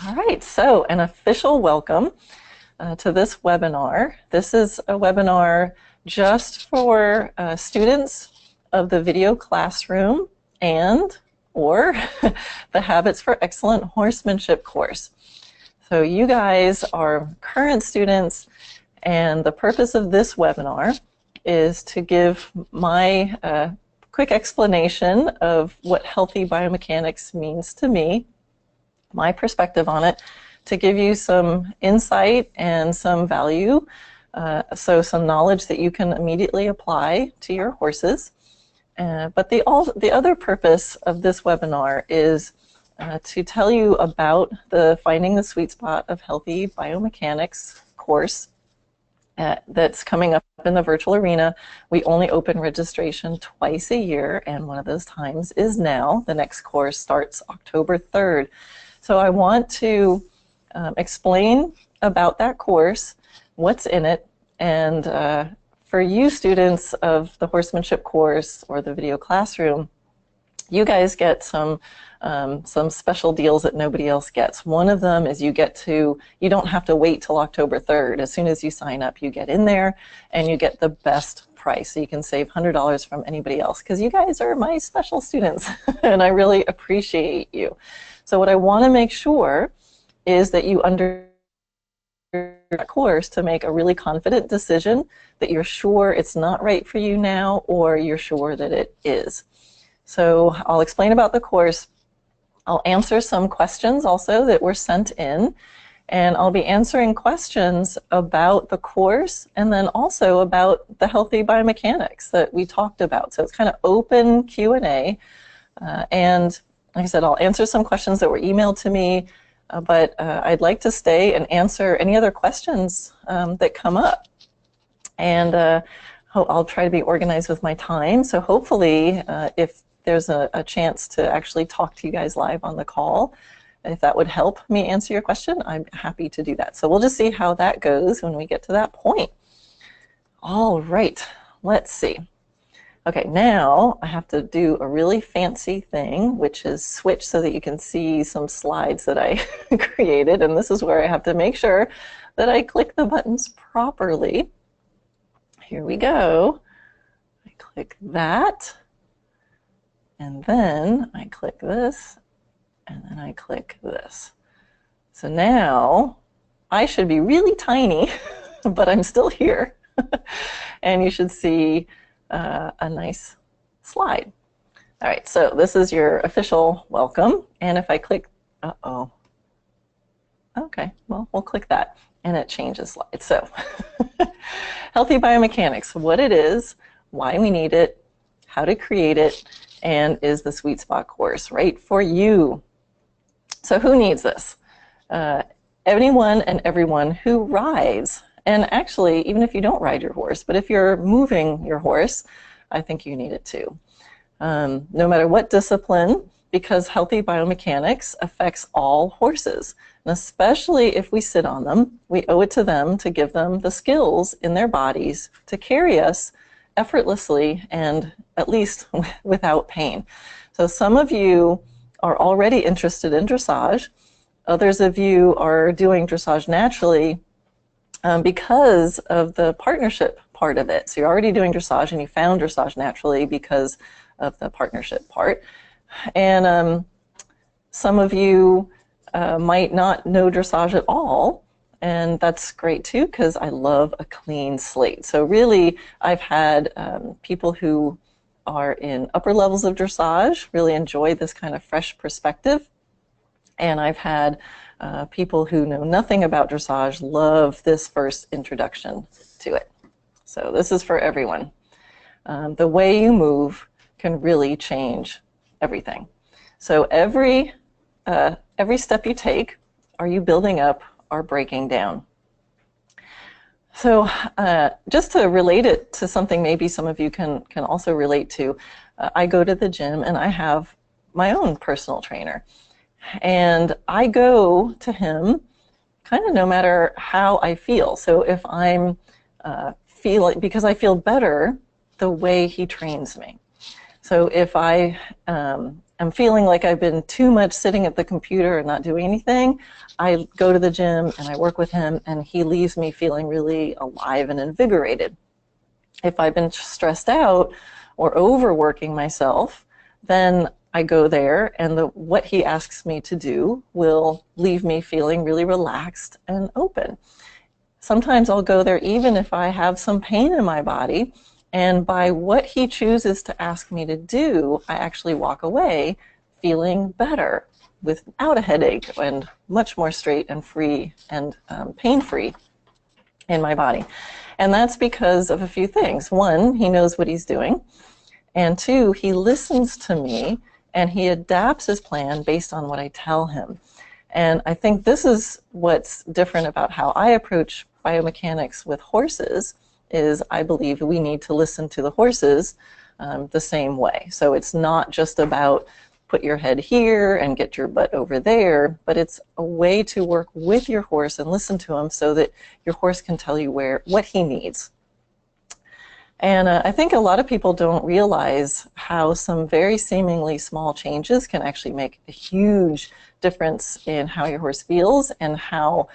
All right, so an official welcome to this webinar. This is a webinar just for students of the video classroom and or the Habits for Excellent Horsemanship course. So you guys are current students, and the purpose of this webinar is to give my quick explanation of what healthy biomechanics means to me, my perspective on it, to give you some insight and some value, so some knowledge that you can immediately apply to your horses. But the other purpose of this webinar is to tell you about the Finding the Sweet Spot of Healthy Biomechanics course that's coming up in the virtual arena. We only open registration twice a year, and one of those times is now. The next course starts October 3rd. So I want to explain about that course, what's in it, and for you students of the horsemanship course or the video classroom, you guys get some special deals that nobody else gets. One of them is you don't have to wait till October 3rd. As soon as you sign up, you get in there and you get the best price. So you can save $100 from anybody else because you guys are my special students and I really appreciate you. So what I want to make sure is that you understand the course to make a really confident decision that you're sure it's not right for you now, or you're sure that it is. So I'll explain about the course. I'll answer some questions also that were sent in, and I'll be answering questions about the course and then also about the healthy biomechanics that we talked about. So it's kind of open Q&A, and like I said, I'll answer some questions that were emailed to me, but I'd like to stay and answer any other questions that come up. And I'll try to be organized with my time. So hopefully, if there's a chance to actually talk to you guys live on the call, if that would help me answer your question, I'm happy to do that. So we'll just see how that goes when we get to that point. All right, let's see. Okay, now I have to do a really fancy thing, which is switch so that you can see some slides that I created. And this is where I have to make sure that I click the buttons properly. Here we go. I click that, and then I click this, and then I click this. So now I should be really tiny, but I'm still here. And you should see a nice slide. All right, so this is your official welcome. And if I click, okay, well, we'll click that and it changes slides. So Healthy Biomechanics, what it is, why we need it, how to create it, and is the Sweet Spot course right for you? So who needs this? Anyone and everyone who rides. And actually, even if you don't ride your horse, but if you're moving your horse, I think you need it too. No matter what discipline, because healthy biomechanics affects all horses. And especially if we sit on them, we owe it to them to give them the skills in their bodies to carry us effortlessly and at least without pain. So some of you are already interested in dressage. Others of you are doing dressage naturally because of the partnership part of it. So you're already doing dressage and you found dressage naturally because of the partnership part. And some of you might not know dressage at all, and that's great too because I love a clean slate. So really I've had people who are in upper levels of dressage really enjoy this kind of fresh perspective, and I've had people who know nothing about dressage love this first introduction to it. So this is for everyone. The way you move can really change everything. So every step you take, are you building up or breaking down? So just to relate it to something maybe some of you can also relate to, I go to the gym and I have my own personal trainer. And I go to him kind of no matter how I feel. So if I'm because I feel better the way he trains me. So if I am feeling like I've been too much sitting at the computer and not doing anything, I go to the gym and I work with him, and he leaves me feeling really alive and invigorated. If I've been stressed out or overworking myself, then I go there, and what he asks me to do will leave me feeling really relaxed and open. Sometimes I'll go there even if I have some pain in my body, and by what he chooses to ask me to do, I actually walk away feeling better without a headache and much more straight and free and pain-free in my body. And that's because of a few things. One, he knows what he's doing. And two, he listens to me and he adapts his plan based on what I tell him. And I think this is what's different about how I approach biomechanics with horses, is I believe we need to listen to the horses the same way. So it's not just about put your head here and get your butt over there, but it's a way to work with your horse and listen to him so that your horse can tell you what he needs. And I think a lot of people don't realize how some very seemingly small changes can actually make a huge difference in how your horse feels and how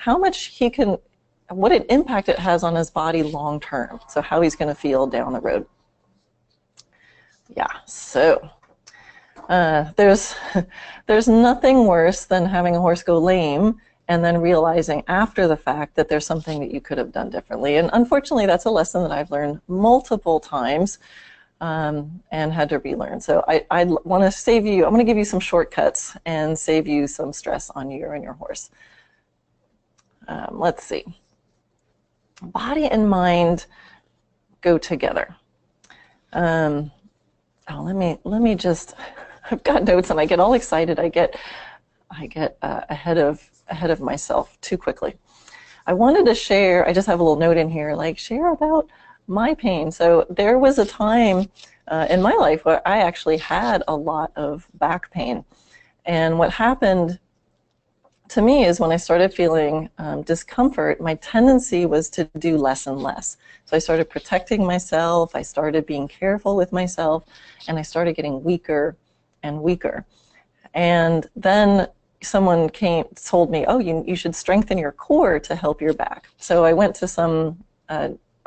much he can, what an impact it has on his body long term. So how he's going to feel down the road. Yeah, so there's nothing worse than having a horse go lame and then realizing after the fact that there's something that you could have done differently. And unfortunately, that's a lesson that I've learned multiple times and had to relearn. So I want to save you, I'm going to give you some shortcuts and save you some stress on you and your horse. Let's see. Body and mind go together. Let me just, I've got notes and I get all excited. I get ahead of myself too quickly. I wanted to share, I just have a little note in here, like share about my pain. So there was a time in my life where I actually had a lot of back pain. And what happened to me is when I started feeling discomfort, my tendency was to do less and less. So I started protecting myself, I started being careful with myself, and I started getting weaker and weaker. And then someone told me, oh, you should strengthen your core to help your back. So I went to some,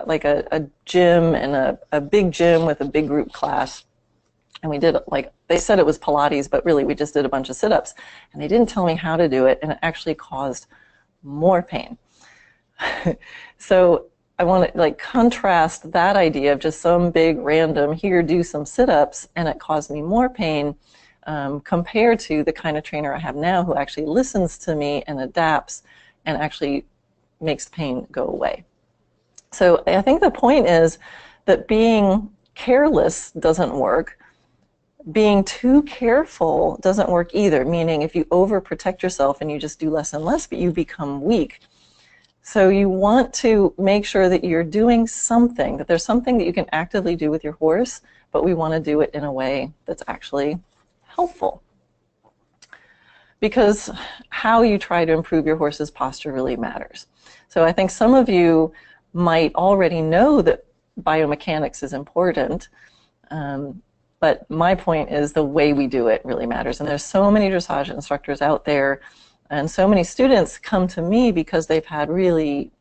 like a gym, and a big gym with a big group class. And we did, like, they said it was Pilates, but really we just did a bunch of sit-ups. And they didn't tell me how to do it, and it actually caused more pain. So I want to like contrast that idea of just some big random, here, do some sit-ups, and it caused me more pain, compared to the kind of trainer I have now who actually listens to me and adapts and actually makes the pain go away. So I think the point is that being careless doesn't work. Being too careful doesn't work either, meaning if you overprotect yourself and you just do less and less, but you become weak. So you want to make sure that you're doing something, that there's something that you can actively do with your horse, but we want to do it in a way that's actually helpful. Because how you try to improve your horse's posture really matters. So I think some of you might already know that biomechanics is important, but my point is the way we do it really matters. And there's so many dressage instructors out there, and so many students come to me because they've had really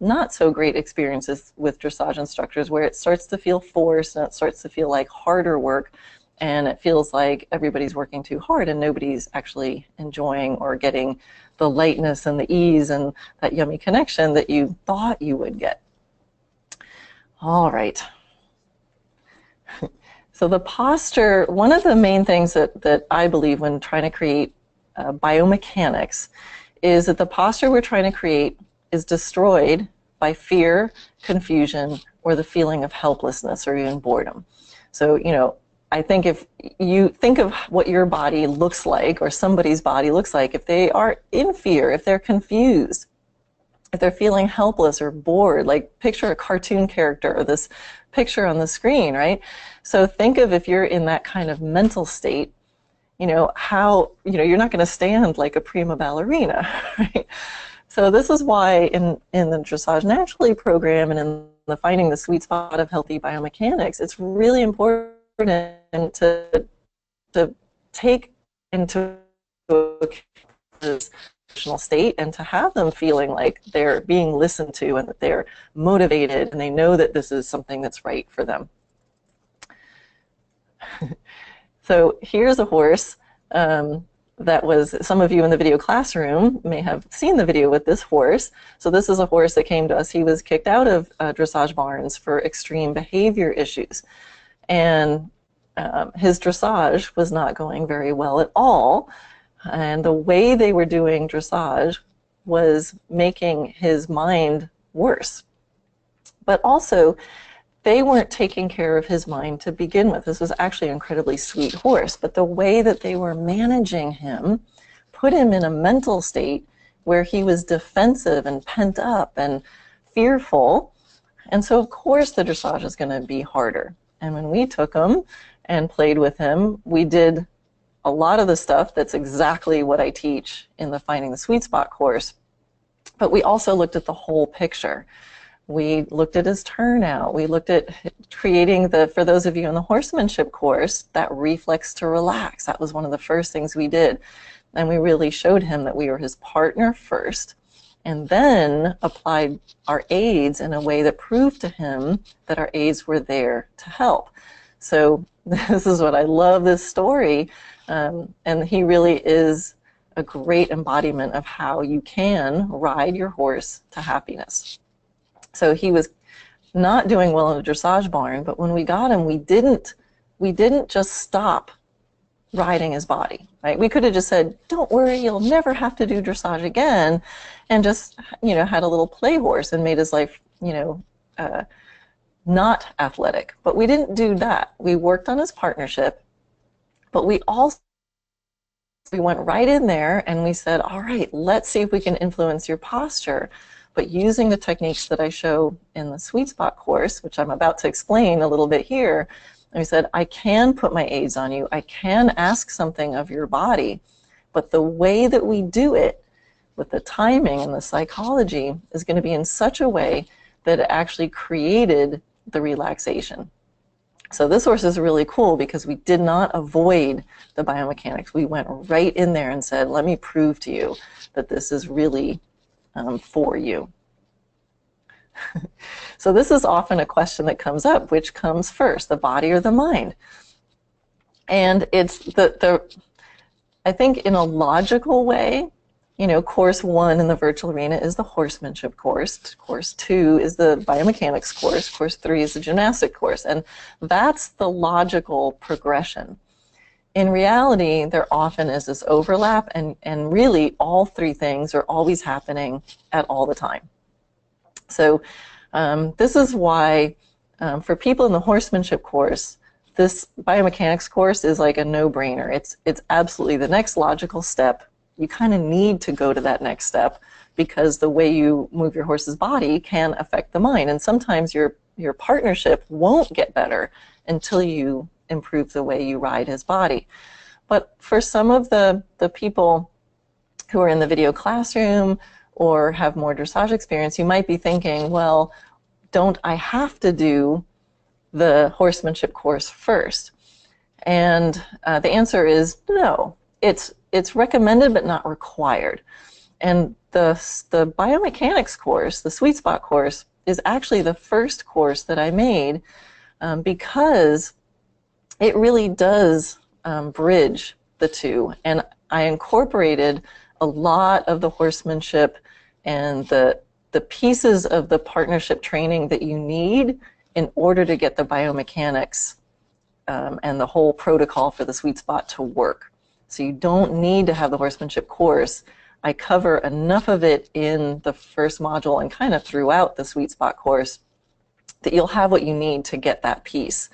not so great experiences with dressage instructors, where it starts to feel forced and it starts to feel like harder work, and it feels like everybody's working too hard and nobody's actually enjoying or getting the lightness and the ease and that yummy connection that you thought you would get. All right. So the posture, one of the main things that I believe when trying to create biomechanics is that the posture we're trying to create is destroyed by fear, confusion, or the feeling of helplessness or even boredom. So, you know, I think if you think of what your body looks like or somebody's body looks like, if they are in fear, if they're confused, if they're feeling helpless or bored, like picture a cartoon character or this picture on the screen, right? So think of if you're in that kind of mental state, you know, how, you know, you're not going to stand like a prima ballerina, right? So this is why in the Dressage Naturally program and in the Finding the Sweet Spot of Healthy Biomechanics, it's really important to to take into account this emotional state and to have them feeling like they're being listened to and that they're motivated and they know that this is something that's right for them. So here's a horse that was, some of you in the video classroom may have seen the video with this horse. So this is a horse that came to us. He was kicked out of dressage barns for extreme behavior issues. And his dressage was not going very well at all. And the way they were doing dressage was making his mind worse. But also, they weren't taking care of his mind to begin with. This was actually an incredibly sweet horse, but the way that they were managing him put him in a mental state where he was defensive and pent up and fearful. And so, of course, the dressage is going to be harder. And when we took him and played with him, we did a lot of the stuff that's exactly what I teach in the Finding the Sweet Spot course. But we also looked at the whole picture. We looked at his turnout. We looked at creating the, for those of you in the horsemanship course, that reflex to relax. That was one of the first things we did. And we really showed him that we were his partner first, and then applied our aids in a way that proved to him that our aids were there to help. So this is what I love this story. And he really is a great embodiment of how you can ride your horse to happiness. So he was not doing well in a dressage barn, but when we got him, we didn't just stop riding his body, right? We could have just said, don't worry, you'll never have to do dressage again, and just, you know, had a little play horse and made his life, you know, not athletic. But we didn't do that. We worked on his partnership, but we went right in there and we said, all right, let's see if we can influence your posture. But using the techniques that I show in the Sweet Spot course, which I'm about to explain a little bit here, we said, I can put my aids on you. I can ask something of your body. But the way that we do it, with the timing and the psychology, is going to be in such a way that it actually created the relaxation. So this horse is really cool because we did not avoid the biomechanics. We went right in there and said, let me prove to you that this is really for you. So this is often a question that comes up, which comes first, the body or the mind? And it's I think in a logical way, you know, course 1 in the virtual arena is the horsemanship course. Course 2 is the biomechanics course. Course 3 is the gymnastic course. And that's the logical progression. In reality, there often is this overlap, and really all three things are always happening at all the time. So this is why for people in the horsemanship course, this biomechanics course is like a no-brainer. It's absolutely the next logical step. You kind of need to go to that next step because the way you move your horse's body can affect the mind. And sometimes your partnership won't get better until you improve the way you ride his body. But for some of the people who are in the video classroom or have more dressage experience, you might be thinking, well, don't I have to do the horsemanship course first? And the answer is no. It's recommended but not required. And the biomechanics course, the Sweet Spot course, is actually the first course that I made because it really does bridge the two. And I incorporated a lot of the horsemanship and the pieces of the partnership training that you need in order to get the biomechanics and the whole protocol for the Sweet Spot to work. So you don't need to have the horsemanship course. I cover enough of it in the first module and kind of throughout the Sweet Spot course that you'll have what you need to get that piece.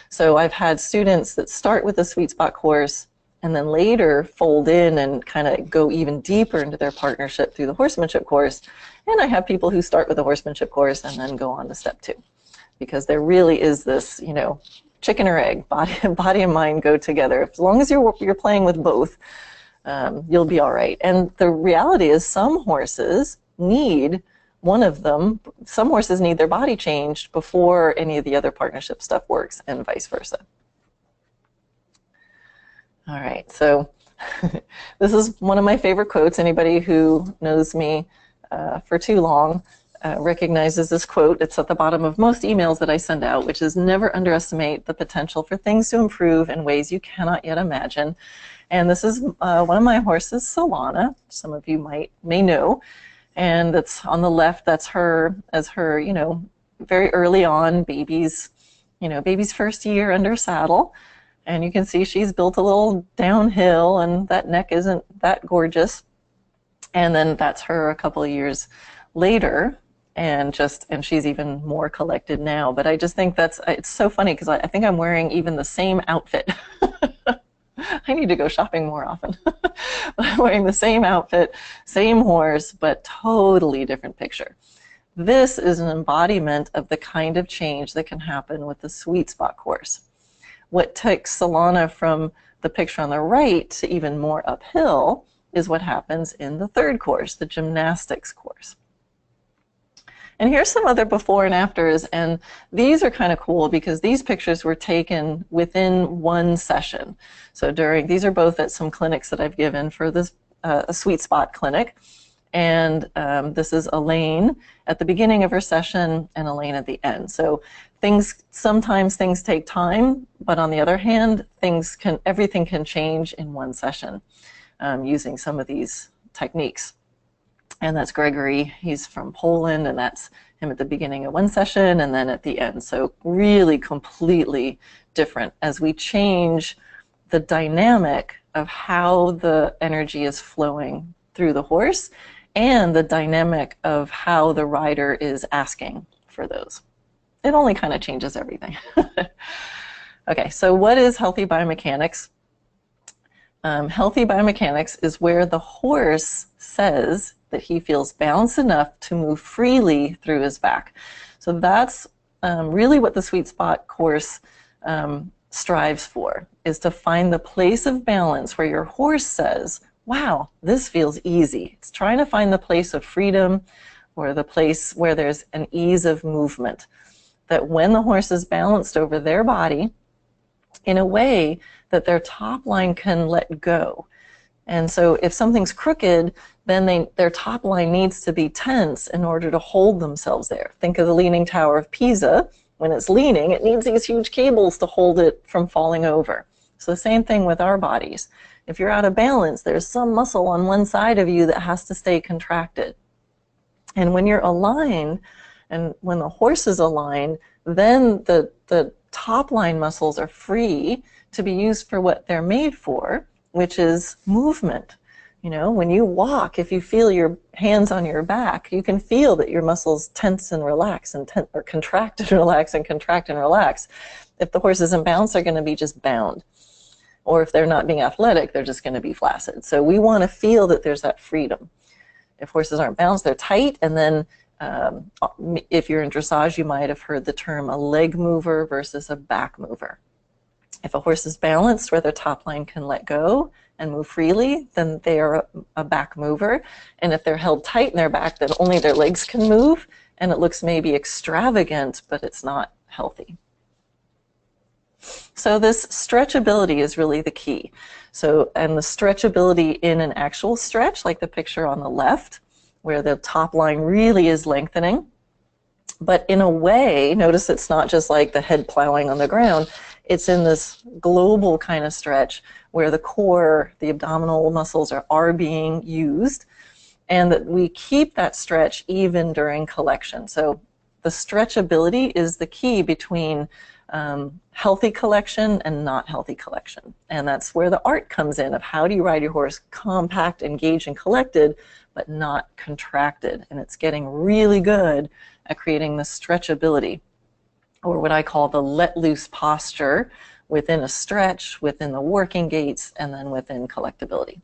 So I've had students that start with the Sweet Spot course and then later fold in and kind of go even deeper into their partnership through the horsemanship course. And I have people who start with the horsemanship course and then go on to step 2. Because there really is this, you know, chicken or egg, body and mind go together. As long as you're playing with both, you'll be all right. And the reality is some horses need one of them. Some horses need their body changed before any of the other partnership stuff works, and vice versa. All right, so this is one of my favorite quotes. Anybody who knows me for too long recognizes this quote. It's at the bottom of most emails that I send out, which is never underestimate the potential for things to improve in ways you cannot yet imagine. And this is one of my horses, Solana. Some of you may know. And it's on the left, that's her as her, very early on baby's first year under saddle. And you can see she's built a little downhill, and that neck isn't that gorgeous. And then that's her a couple of years later, and she's even more collected now. But I just think it's so funny because I think I'm wearing even the same outfit. I need to go shopping more often. I'm wearing the same outfit, same horse, but totally different picture. This is an embodiment of the kind of change that can happen with the sweet spot course. What takes Solana from the picture on the right to even more uphill is what happens in the third course, the gymnastics course. And here's some other before and afters, and these are kind of cool because these pictures were taken within one session. So these are both at some clinics that I've given for this a sweet spot clinic. And this is Elaine at the beginning of her session and Elaine at the end. So sometimes things take time, but on the other hand, everything can change in one session using some of these techniques. And that's Gregory. He's from Poland, and that's him at the beginning of one session and then at the end. So really completely different as we change the dynamic of how the energy is flowing through the horse and the dynamic of how the rider is asking for those. It only kind of changes everything. Okay, so what is healthy biomechanics? Healthy biomechanics is where the horse says that he feels balanced enough to move freely through his back. So that's really what the sweet spot course strives for, is to find the place of balance where your horse says, wow, this feels easy. It's trying to find the place of freedom or the place where there's an ease of movement. That when the horse is balanced over their body in a way that their top line can let go. And so if something's crooked, then their top line needs to be tense in order to hold themselves there. Think of the Leaning Tower of Pisa. When it's leaning, it needs these huge cables to hold it from falling over. So the same thing with our bodies. If you're out of balance, there's some muscle on one side of you that has to stay contracted. And when you're aligned, and when the horse is aligned, then the top line muscles are free to be used for what they're made for, which is movement. When you walk, if you feel your hands on your back, you can feel that your muscles tense and relax or contract and relax and contract and relax. If the horse isn't balanced, they're going to be just bound. Or if they're not being athletic, they're just going to be flaccid. So we want to feel that there's that freedom. If horses aren't balanced, they're tight. And then if you're in dressage, you might have heard the term a leg mover versus a back mover. If a horse is balanced where their top line can let go and move freely, then they are a back mover. And if they're held tight in their back, then only their legs can move, and it looks maybe extravagant, but it's not healthy. So this stretchability is really the key. And the stretchability in an actual stretch, like the picture on the left, where the top line really is lengthening. But in a way, notice it's not just like the head plowing on the ground. It's in this global kind of stretch where the core, the abdominal muscles are being used, and that we keep that stretch even during collection. So the stretchability is the key between healthy collection and not healthy collection. And that's where the art comes in of how do you ride your horse compact, engaged, and collected, but not contracted. And it's getting really good at creating the stretchability, or what I call the let loose posture within a stretch, within the working gaits, and then within collectability.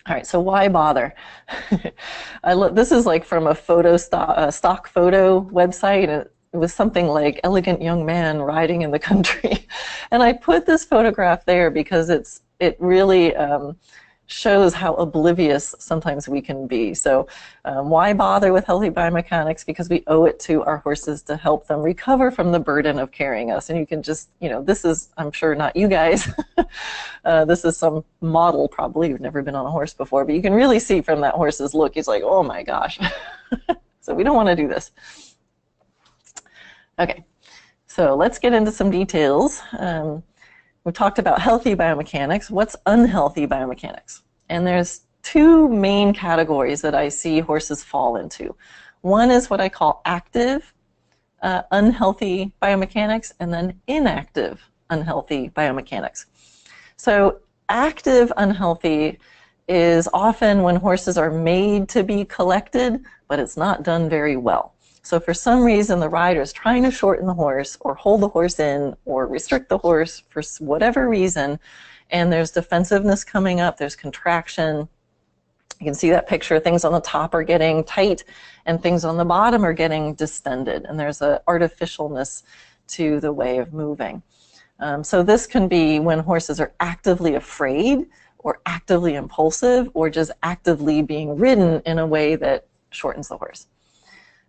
All right, so why bother? This is like from a stock photo website, and it was something like elegant young man riding in the country. And I put this photograph there because it really shows how oblivious sometimes we can be. So why bother with healthy biomechanics? Because we owe it to our horses to help them recover from the burden of carrying us. And you can just, this is, I'm sure not you guys, this is some model probably who've never been on a horse before, but you can really see from that horse's look, he's like, oh my gosh. So we don't want to do this. Okay, so let's get into some details. We talked about healthy biomechanics. What's unhealthy biomechanics? And there's two main categories that I see horses fall into. One is what I call active unhealthy biomechanics, and then inactive unhealthy biomechanics. So active unhealthy is often when horses are made to be collected, but it's not done very well. So for some reason, the rider is trying to shorten the horse or hold the horse in or restrict the horse for whatever reason, and there's defensiveness coming up, there's contraction. You can see that picture. Things on the top are getting tight and things on the bottom are getting distended, and there's an artificialness to the way of moving. So this can be when horses are actively afraid or actively impulsive or just actively being ridden in a way that shortens the horse.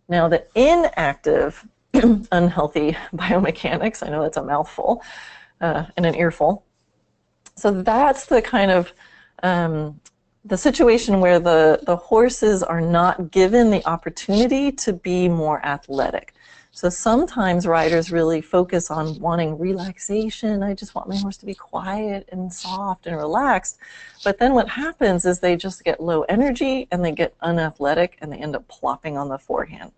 Now the inactive unhealthy biomechanics, I know that's a mouthful and an earful. So that's the kind of the situation where the horses are not given the opportunity to be more athletic. So sometimes riders really focus on wanting relaxation. I just want my horse to be quiet and soft and relaxed. But then what happens is they just get low energy and they get unathletic and they end up plopping on the forehand.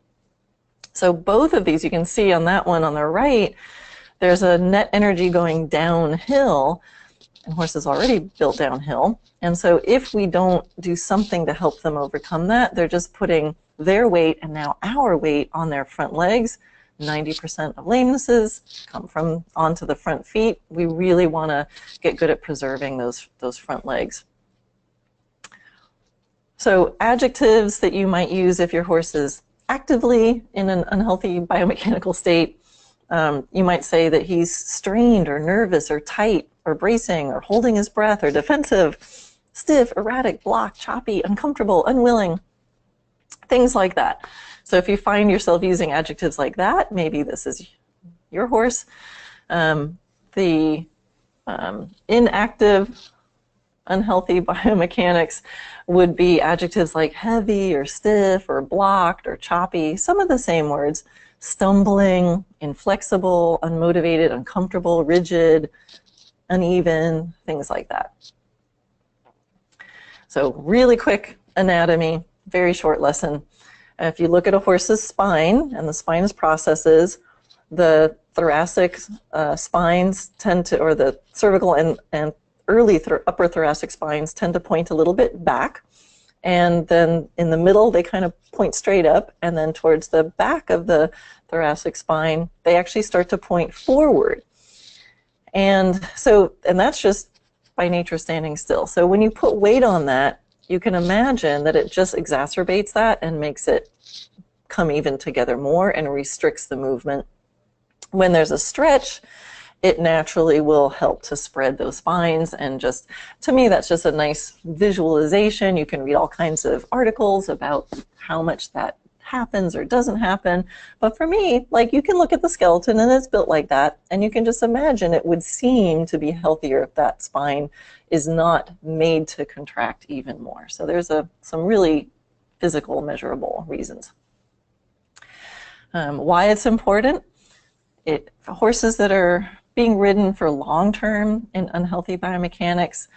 So both of these, you can see on that one on the right, there's a net energy going downhill, and horses already built downhill. And so if we don't do something to help them overcome that, they're just putting their weight and now our weight on their front legs. 90% of lamenesses come from onto the front feet. We really want to get good at preserving those front legs. So adjectives that you might use if your horse is actively in an unhealthy biomechanical state, you might say that he's strained or nervous or tight or bracing or holding his breath or defensive, stiff, erratic, blocked, choppy, uncomfortable, unwilling, things like that. So if you find yourself using adjectives like that, maybe this is your horse. The inactive unhealthy biomechanics would be adjectives like heavy or stiff or blocked or choppy, some of the same words, stumbling, inflexible, unmotivated, uncomfortable, rigid, uneven, things like that. So really quick anatomy, very short lesson. If you look at a horse's spine and the spine's processes, the thoracic spines tend to, or the cervical and early upper thoracic spines tend to point a little bit back, and then in the middle they kind of point straight up, and then towards the back of the thoracic spine they actually start to point forward. And that's just by nature standing still. So when you put weight on that, you can imagine that it just exacerbates that and makes it come even together more and restricts the movement. When there's a stretch, it naturally will help to spread those spines, and just, to me, that's just a nice visualization. You can read all kinds of articles about how much that happens or doesn't happen, but for me, like, you can look at the skeleton and it's built like that, and you can just imagine it would seem to be healthier if that spine is not made to contract even more. So there's some really physical, measurable reasons. Why it's important? Horses that are being ridden for long-term in unhealthy biomechanics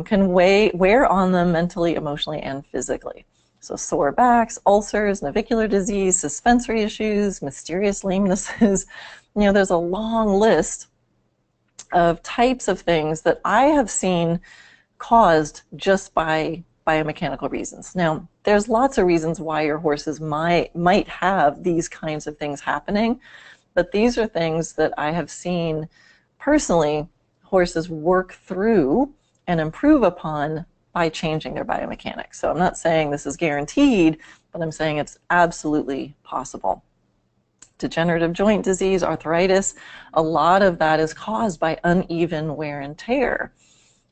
can wear on them mentally, emotionally, and physically. So sore backs, ulcers, navicular disease, suspensory issues, mysterious lamenesses. There's a long list of types of things that I have seen caused just by biomechanical reasons. Now, there's lots of reasons why your horses might have these kinds of things happening, but these are things that I have seen personally horses work through and improve upon by changing their biomechanics. So I'm not saying this is guaranteed, but I'm saying it's absolutely possible. Degenerative joint disease, arthritis, a lot of that is caused by uneven wear and tear.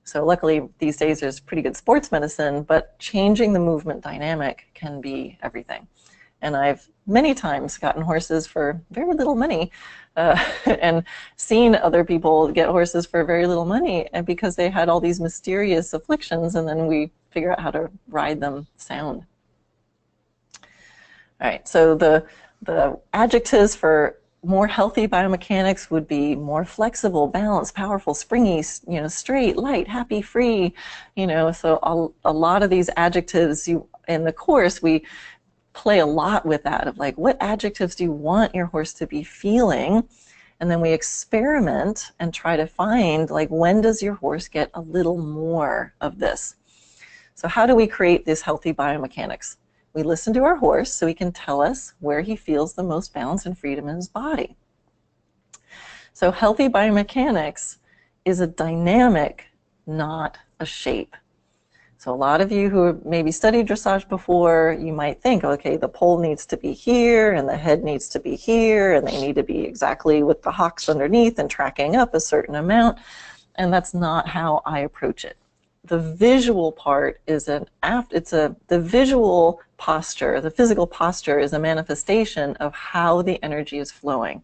So luckily these days there's pretty good sports medicine, but changing the movement dynamic can be everything. And I've many times gotten horses for very little money and seen other people get horses for very little money, and because they had all these mysterious afflictions, and then we figure out how to ride them sound. All right, so the adjectives for more healthy biomechanics would be more flexible, balanced, powerful, springy, straight, light, happy, free. So a lot of these adjectives in the course, we play a lot with that, of like, what adjectives do you want your horse to be feeling? And then we experiment and try to find, like, when does your horse get a little more of this? So how do we create this healthy biomechanics? We listen to our horse so he can tell us where he feels the most balance and freedom in his body. So healthy biomechanics is a dynamic, not a shape. So a lot of you who have maybe studied dressage before, you might think, okay, the pole needs to be here and the head needs to be here and they need to be exactly with the hocks underneath and tracking up a certain amount. And that's not how I approach it. The visual part is the visual posture, the physical posture is a manifestation of how the energy is flowing.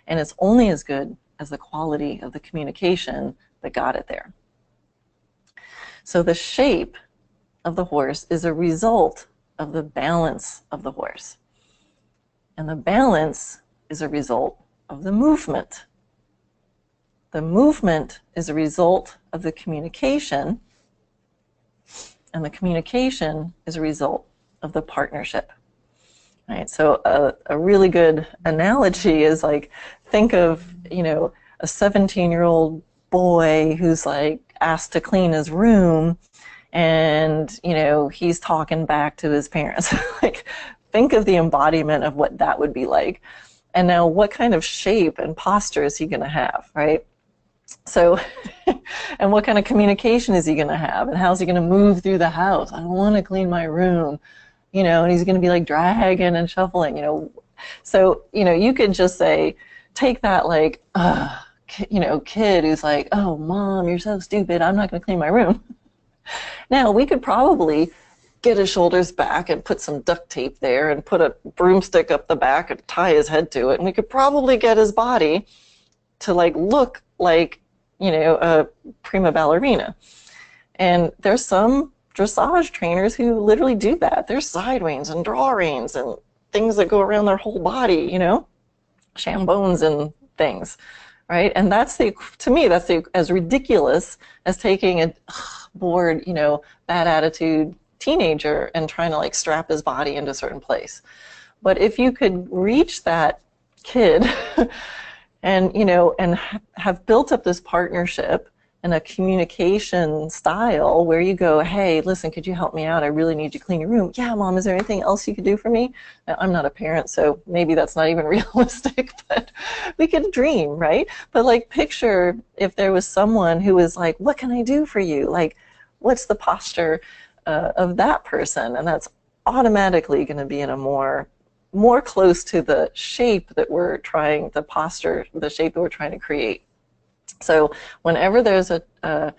And it's only as good as the quality of the communication that got it there. So the shape of the horse is a result of the balance of the horse. And the balance is a result of the movement. The movement is a result of the communication, and the communication is a result of the partnership. Right? So a really good analogy is, like, think of, a 17-year-old boy who's like asked to clean his room, and he's talking back to his parents. Like, think of the embodiment of what that would be like. And now what kind of shape and posture is he going to have, right? So, and what kind of communication is he going to have, and how's he going to move through the house? I don't want to clean my room, and he's going to be like dragging and shuffling, So, you could just say, take that, like, kid who's like, oh, Mom, you're so stupid, I'm not going to clean my room. Now, we could probably get his shoulders back and put some duct tape there and put a broomstick up the back and tie his head to it, and we could probably get his body to, like, look like, a prima ballerina. And there's some dressage trainers who literally do that. There's side reins and draw reins and things that go around their whole body, shambones and things, right? And to me, that's as ridiculous as taking a bored, bad attitude teenager and trying to, like, strap his body into a certain place. But if you could reach that kid and, and have built up this partnership and a communication style where you go, hey, listen, could you help me out? I really need you to clean your room. Yeah, Mom, is there anything else you could do for me? Now, I'm not a parent, so maybe that's not even realistic, but we could dream, right? But, like, picture if there was someone who was like, what can I do for you? Like, what's the posture of that person? And that's automatically going to be in a more close to the shape that we're trying, the posture, the shape that we're trying to create. So whenever there's a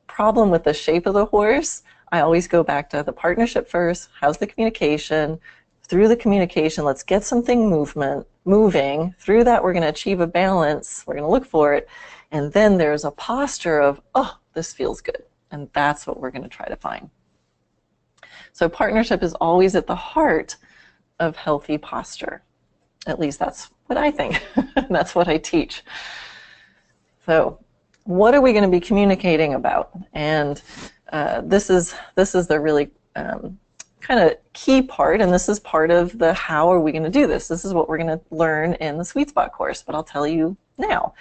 problem with the shape of the horse, I always go back to the partnership first. How's the communication? Through the communication, let's get something moving. Through that, we're going to achieve a balance. We're going to look for it. And then there's a posture of, oh, this feels good. And that's what we're going to try to find. So partnership is always at the heart of healthy posture. At least that's what I think. That's what I teach. So what are we going to be communicating about? And this is the really kind of key part, and this is part of the how are we going to do this. This is what we're going to learn in the Sweet Spot course, but I'll tell you now.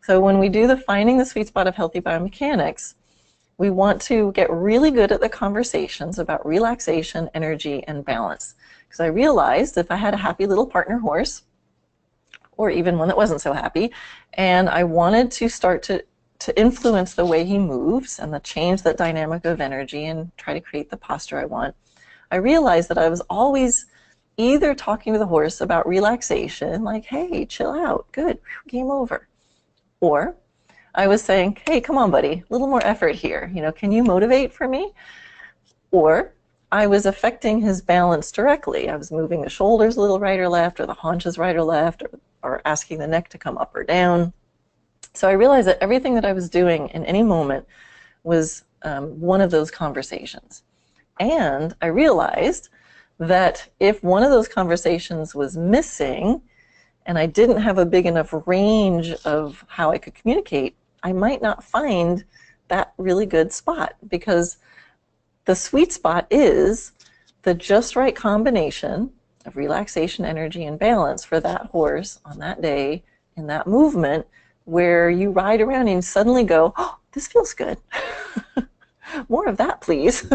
So when we do the Finding the Sweet Spot of Healthy Biomechanics, we want to get really good at the conversations about relaxation, energy, and balance. Because I realized if I had a happy little partner horse, or even one that wasn't so happy, and I wanted to start to influence the way he moves and to change that dynamic of energy and try to create the posture I want, I realized that I was always either talking to the horse about relaxation, like, hey, chill out, good, game over. Or I was saying, hey, come on, buddy, a little more effort here. You know, can you motivate for me? Or I was affecting his balance directly. I was moving the shoulders a little right or left, or the haunches right or left, or asking the neck to come up or down. So I realized that everything that I was doing in any moment was one of those conversations. And I realized that if one of those conversations was missing, and I didn't have a big enough range of how I could communicate, I might not find that really good spot, because the sweet spot is the just right combination of relaxation, energy, and balance for that horse on that day in that movement, where you ride around and you suddenly go, oh, this feels good. More of that, please.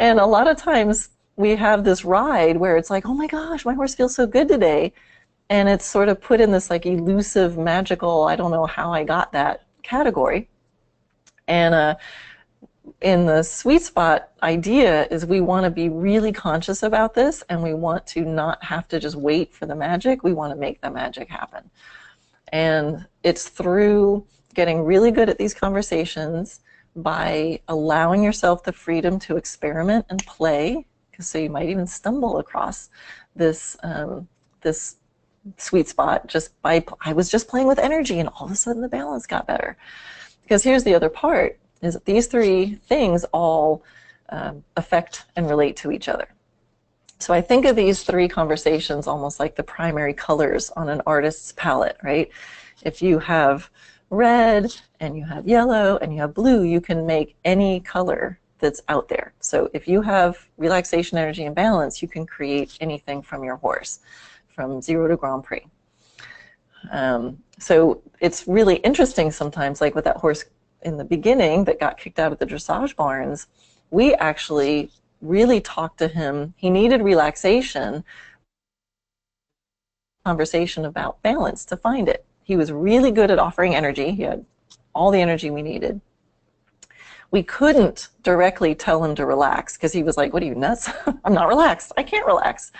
And a lot of times we have this ride where it's like, oh my gosh, my horse feels so good today. And it's sort of put in this like elusive, magical, I don't know how I got that category. And in the sweet spot idea is we want to be really conscious about this, and we want to not have to just wait for the magic. We want to make the magic happen. And it's through getting really good at these conversations, by allowing yourself the freedom to experiment and play, because so you might even stumble across this this sweet spot just by, I was just playing with energy and all of a sudden the balance got better. Because here's the other part, is that these three things all affect and relate to each other. So I think of these three conversations almost like the primary colors on an artist's palette, right? If you have red and you have yellow and you have blue, you can make any color that's out there. So if you have relaxation, energy, and balance, you can create anything from your horse, from 0 to Grand Prix. So it's really interesting sometimes, like with that horse in the beginning that got kicked out of the dressage barns, we actually really talked to him. He needed relaxation, conversation about balance to find it. He was really good at offering energy. He had all the energy we needed. We couldn't directly tell him to relax because he was like, what are you, nuts? I'm not relaxed. I can't relax.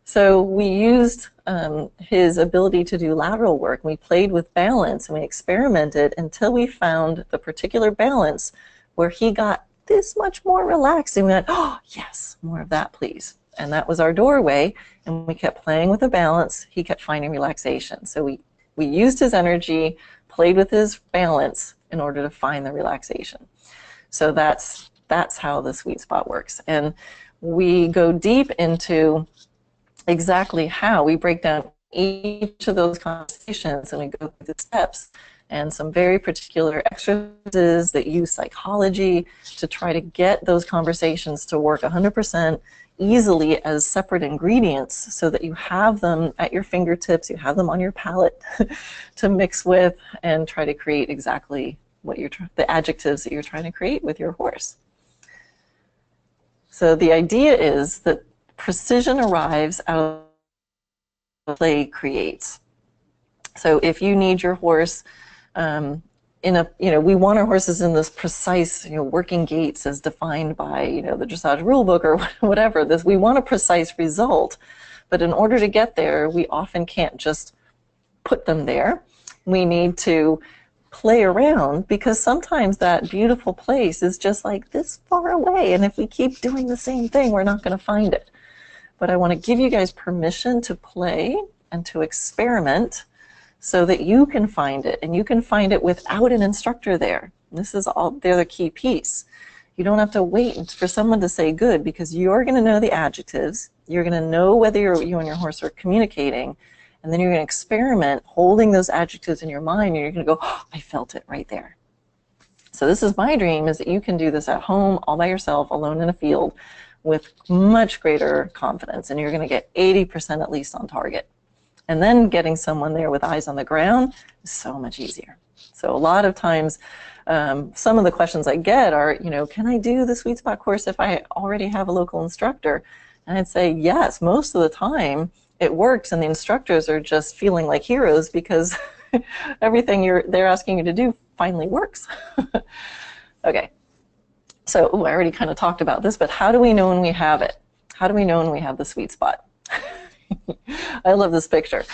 So we used his ability to do lateral work. We played with balance and we experimented until we found the particular balance where he got this much more relaxed, and we went, oh yes, more of that please. And that was our doorway, and we kept playing with the balance. He kept finding relaxation. So we used his energy, played with his balance in order to find the relaxation. So that's how the sweet spot works. And we go deep into exactly how we break down each of those conversations, and we go through the steps and some very particular exercises that use psychology to try to get those conversations to work 100% easily as separate ingredients, so that you have them at your fingertips, you have them on your palate to mix with, and try to create exactly what you're the adjectives that you're trying to create with your horse. So the idea is that precision arrives out of play creates. So if you need your horse we want our horses in this precise, working gaits as defined by, the dressage rule book or whatever. We want a precise result, but in order to get there, we often can't just put them there. We need to play around, because sometimes that beautiful place is just like this far away, and if we keep doing the same thing, we're not going to find it. But I want to give you guys permission to play and to experiment, so that you can find it, and you can find it without an instructor there. This is all, they're the key piece. You don't have to wait for someone to say good, because you're going to know the adjectives, you're going to know whether you and your horse are communicating, and then you're going to experiment holding those adjectives in your mind, and you're going to go, oh, I felt it right there. So this is my dream, is that you can do this at home, all by yourself, alone in a field, with much greater confidence, and you're going to get 80% at least on target. And then getting someone there with eyes on the ground is so much easier. So a lot of times, some of the questions I get are, can I do the sweet spot course if I already have a local instructor? And I'd say yes, most of the time it works, and the instructors are just feeling like heroes because everything they're asking you to do finally works. Okay, so I already kind of talked about this, but how do we know when we have it? How do we know when we have the sweet spot? I love this picture.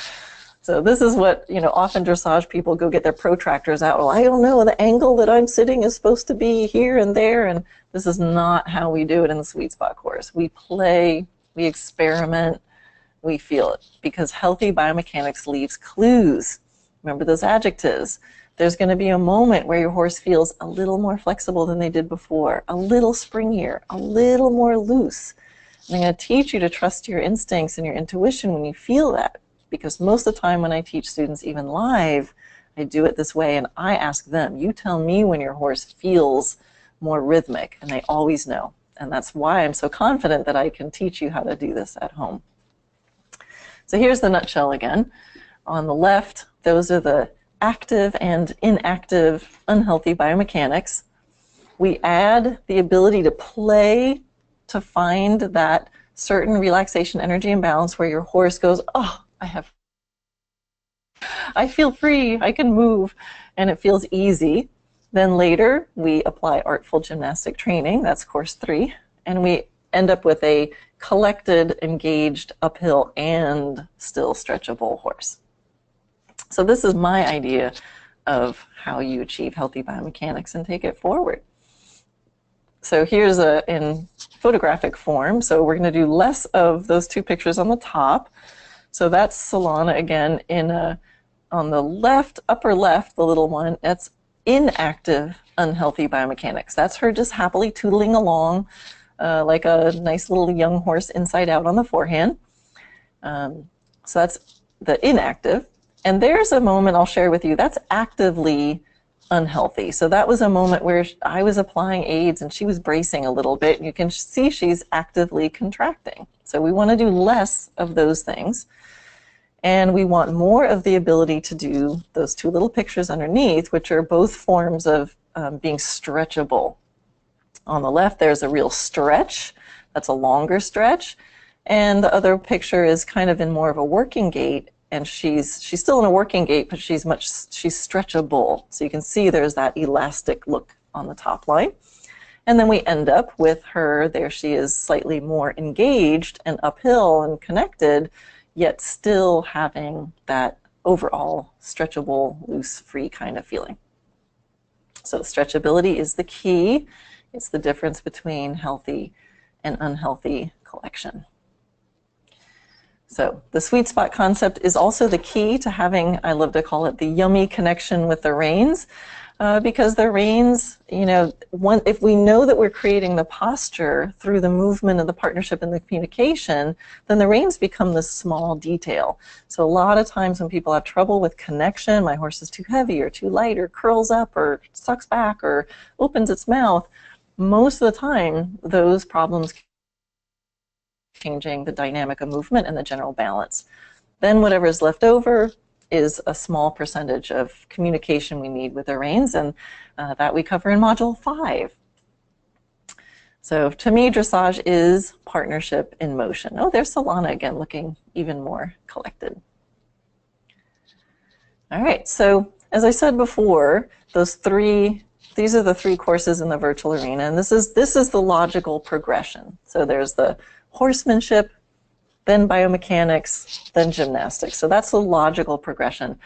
So this is what, often dressage people go get their protractors out. Well, I don't know, the angle that I'm sitting is supposed to be here and there, and this is not how we do it in the sweet spot course. We play, we experiment, we feel it, because healthy biomechanics leaves clues. Remember those adjectives. There's going to be a moment where your horse feels a little more flexible than they did before, a little springier, a little more loose. And I'm going to teach you to trust your instincts and your intuition when you feel that, because most of the time when I teach students, even live, I do it this way and I ask them, you tell me when your horse feels more rhythmic, and they always know. And that's why I'm so confident that I can teach you how to do this at home. So here's the nutshell again. On the left, those are the active and inactive unhealthy biomechanics. We add the ability to play to find that certain relaxation, energy, and balance where your horse goes, oh, I feel free, I can move, and it feels easy. Then later, we apply artful gymnastic training, that's course 3, and we end up with a collected, engaged, uphill, and still stretchable horse. So this is my idea of how you achieve healthy biomechanics and take it forward. So here's in photographic form. So we're going to do less of those 2 pictures on the top. So that's Solana again on the left, upper left, the little one, that's inactive unhealthy biomechanics. That's her just happily tootling along like a nice little young horse inside out on the forehand. So that's the inactive. And there's a moment I'll share with you that's actively unhealthy. So that was a moment where I was applying aids and she was bracing a little bit. You can see she's actively contracting. So we want to do less of those things. And we want more of the ability to do those 2 little pictures underneath, which are both forms of being stretchable. On the left, there's a real stretch. That's a longer stretch. And the other picture is kind of in more of a working gait. And she's still in a working gait, but she's stretchable. So you can see there's that elastic look on the top line. And then we end up with her, there she is slightly more engaged and uphill and connected, yet still having that overall stretchable, loose, free kind of feeling. So stretchability is the key. It's the difference between healthy and unhealthy collection. So the sweet spot concept is also the key to having, I love to call it the yummy connection with the reins, because the reins, if we know that we're creating the posture through the movement of the partnership and the communication, then the reins become this small detail. So a lot of times when people have trouble with connection, my horse is too heavy or too light or curls up or sucks back or opens its mouth, most of the time those problems changing the dynamic of movement and the general balance. Then whatever is left over is a small percentage of communication we need with the reins, and that we cover in Module 5. So to me, dressage is partnership in motion. Oh, there's Solana again, looking even more collected. All right, so as I said before, these are the 3 courses in the virtual arena, and this is the logical progression. So there's the horsemanship, then biomechanics, then gymnastics. So that's the logical progression.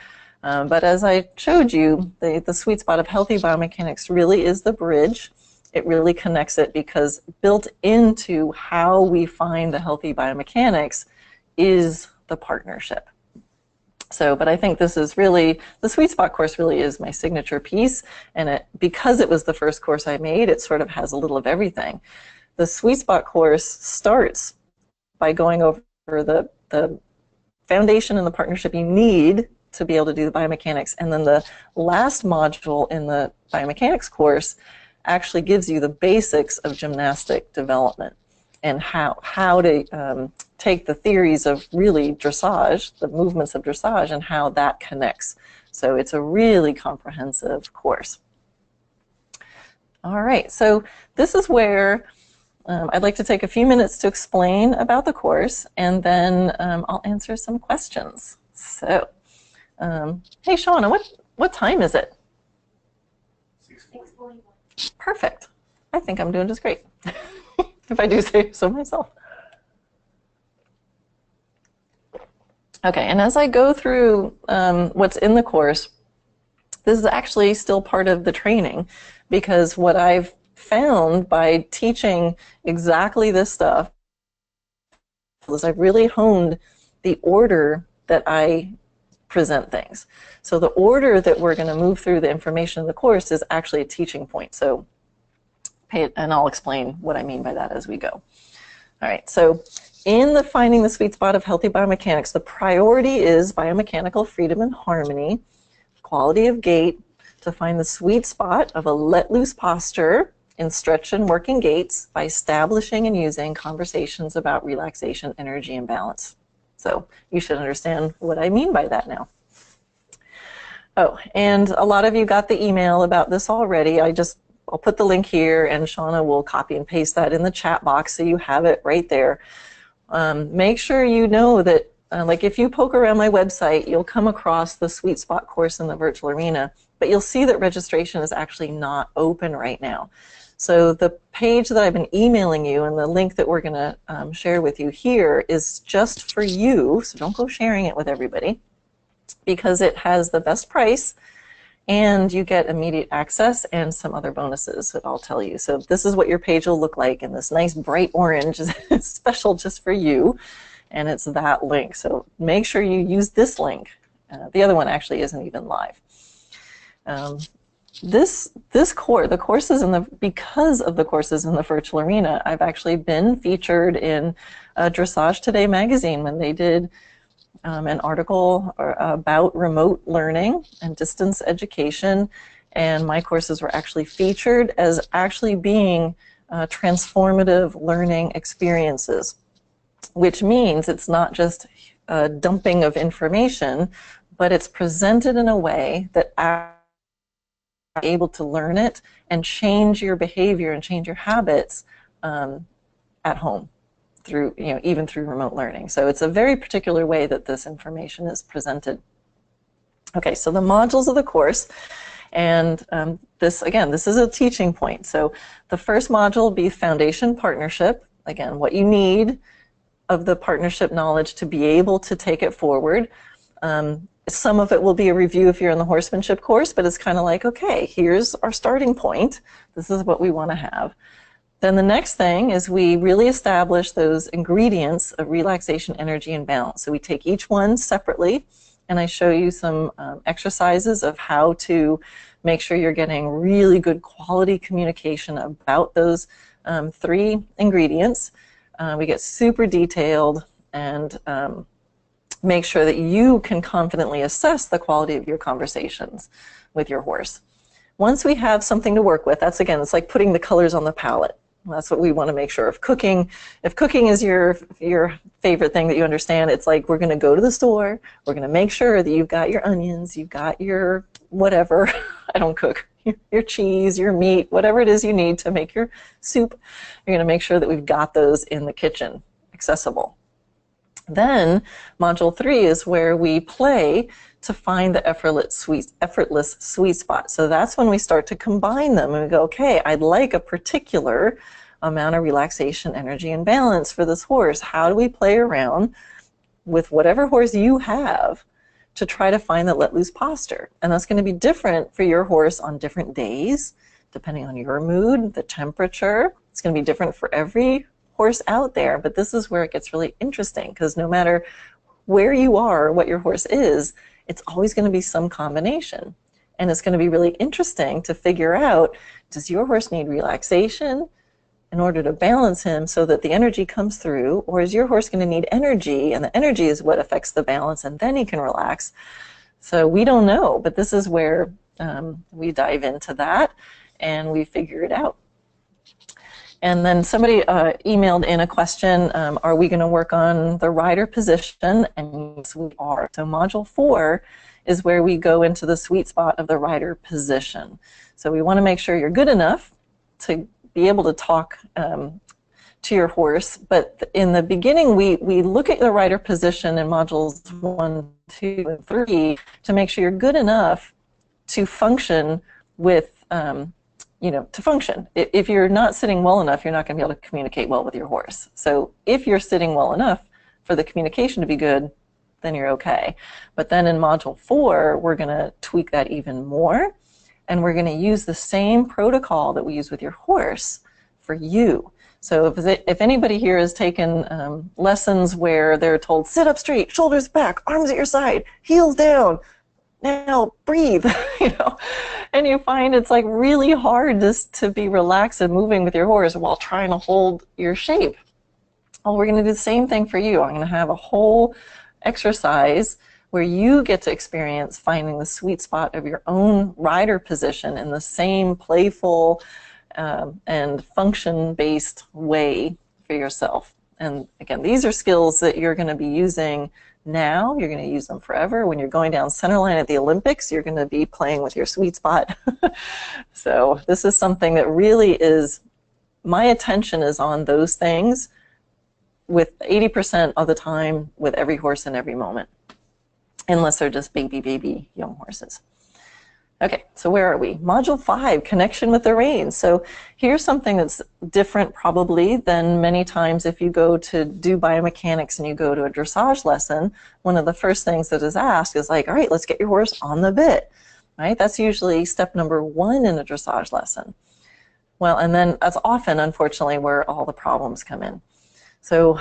But as I showed you, the sweet spot of healthy biomechanics really is the bridge. It really connects it because built into how we find the healthy biomechanics is the partnership. So, but I think this is really, the sweet spot course really is my signature piece, and because it was the first course I made, it sort of has a little of everything. The sweet spot course starts by going over the foundation and the partnership you need to be able to do the biomechanics, and then the last module in the biomechanics course actually gives you the basics of gymnastic development and how to take the theories of really dressage, the movements of dressage, and how that connects. So it's a really comprehensive course. All right, so this is where I'd like to take a few minutes to explain about the course, and then I'll answer some questions. So, hey Shauna, what time is it? 6:41. Perfect. I think I'm doing just great, if I do say so myself. Okay, and as I go through what's in the course, this is actually still part of the training, because what I've found by teaching exactly this stuff is I've really honed the order that I present things. So the order that we're going to move through the information in the course is actually a teaching point. So pay it, and I'll explain what I mean by that as we go. All right, so in the finding the sweet spot of healthy biomechanics, the priority is biomechanical freedom and harmony, quality of gait, to find the sweet spot of a let-loose posture in stretch and working gaits by establishing and using conversations about relaxation, energy, and balance. So you should understand what I mean by that now. Oh, and a lot of you got the email about this already. I'll put the link here, and Shauna will copy and paste that in the chat box so you have it right there. Make sure you know that, like if you poke around my website, you'll come across the Sweet Spot course in the virtual arena, but you'll see that registration is actually not open right now. So the page that I've been emailing you and the link that we're going to share with you here is just for you, so don't go sharing it with everybody, because it has the best price and you get immediate access and some other bonuses that I'll tell you. So this is what your page will look like in this nice bright orange. It's special just for you, and it's that link. So make sure you use this link. The other one actually isn't even live. The courses because of the courses in the virtual arena, I've actually been featured in Dressage Today magazine when they did an article about remote learning and distance education, and my courses were actually featured as actually being transformative learning experiences, which means it's not just a dumping of information, but it's presented in a way that are able to learn it and change your behavior and change your habits at home, through, even through remote learning. So it's a very particular way that this information is presented. Okay, so the modules of the course, and this is a teaching point. So the first module will be Foundation Partnership. Again, what you need of the partnership knowledge to be able to take it forward. Some of it will be a review if you're in the horsemanship course, but it's kind of like, okay, here's our starting point. This is what we want to have. Then the next thing is we really establish those ingredients of relaxation, energy, and balance. So we take each one separately, and I show you some exercises of how to make sure you're getting really good quality communication about those 3 ingredients. We get super detailed and make sure that you can confidently assess the quality of your conversations with your horse. Once we have something to work with, it's like putting the colors on the palette. That's what we want to make sure. If cooking is your favorite thing that you understand, it's like we're going to go to the store, we're going to make sure that you've got your onions, you've got your whatever, I don't cook, your cheese, your meat, whatever it is you need to make your soup, you're going to make sure that we've got those in the kitchen, accessible. Then module 3 is where we play to find the effortless sweet spot. So that's when we start to combine them and we go, okay, I'd like a particular amount of relaxation, energy, and balance for this horse. How do we play around with whatever horse you have to try to find that let loose posture? And that's going to be different for your horse on different days, depending on your mood, the temperature. It's going to be different for every horse out there, but this is where it gets really interesting, because no matter where you are, what your horse is, it's always going to be some combination. And it's going to be really interesting to figure out, does your horse need relaxation in order to balance him so that the energy comes through, or is your horse going to need energy, and the energy is what affects the balance, and then he can relax? So we don't know, but this is where we dive into that and we figure it out. And then somebody emailed in a question, are we going to work on the rider position? And yes, we are. So module 4 is where we go into the sweet spot of the rider position. So we want to make sure you're good enough to be able to talk to your horse. But in the beginning, we look at the rider position in modules 1, 2, and 3 to make sure you're good enough to function with to function. If you're not sitting well enough, you're not going to be able to communicate well with your horse. So if you're sitting well enough for the communication to be good, then you're okay. But then in Module 4, we're going to tweak that even more, and we're going to use the same protocol that we use with your horse for you. So if anybody here has taken lessons where they're told, sit up straight, shoulders back, arms at your side, heels down, now breathe, and you find it's like really hard just to be relaxed and moving with your horse while trying to hold your shape. Well, we're going to do the same thing for you. I'm going to have a whole exercise where you get to experience finding the sweet spot of your own rider position in the same playful and function-based way for yourself. And again, these are skills that you're going to be using now. You're going to use them forever. When you're going down center line at the Olympics, you're going to be playing with your sweet spot. So this is something that really is, my attention is on those things with 80% of the time with every horse in every moment, unless they're just baby young horses. Okay, so where are we? Module 5, connection with the reins. So here's something that's different probably than many times if you go to do biomechanics and you go to a dressage lesson. One of the first things that is asked is like, all right, let's get your horse on the bit, right? That's usually step number 1 in a dressage lesson. Well, and then that's often, unfortunately, where all the problems come in. So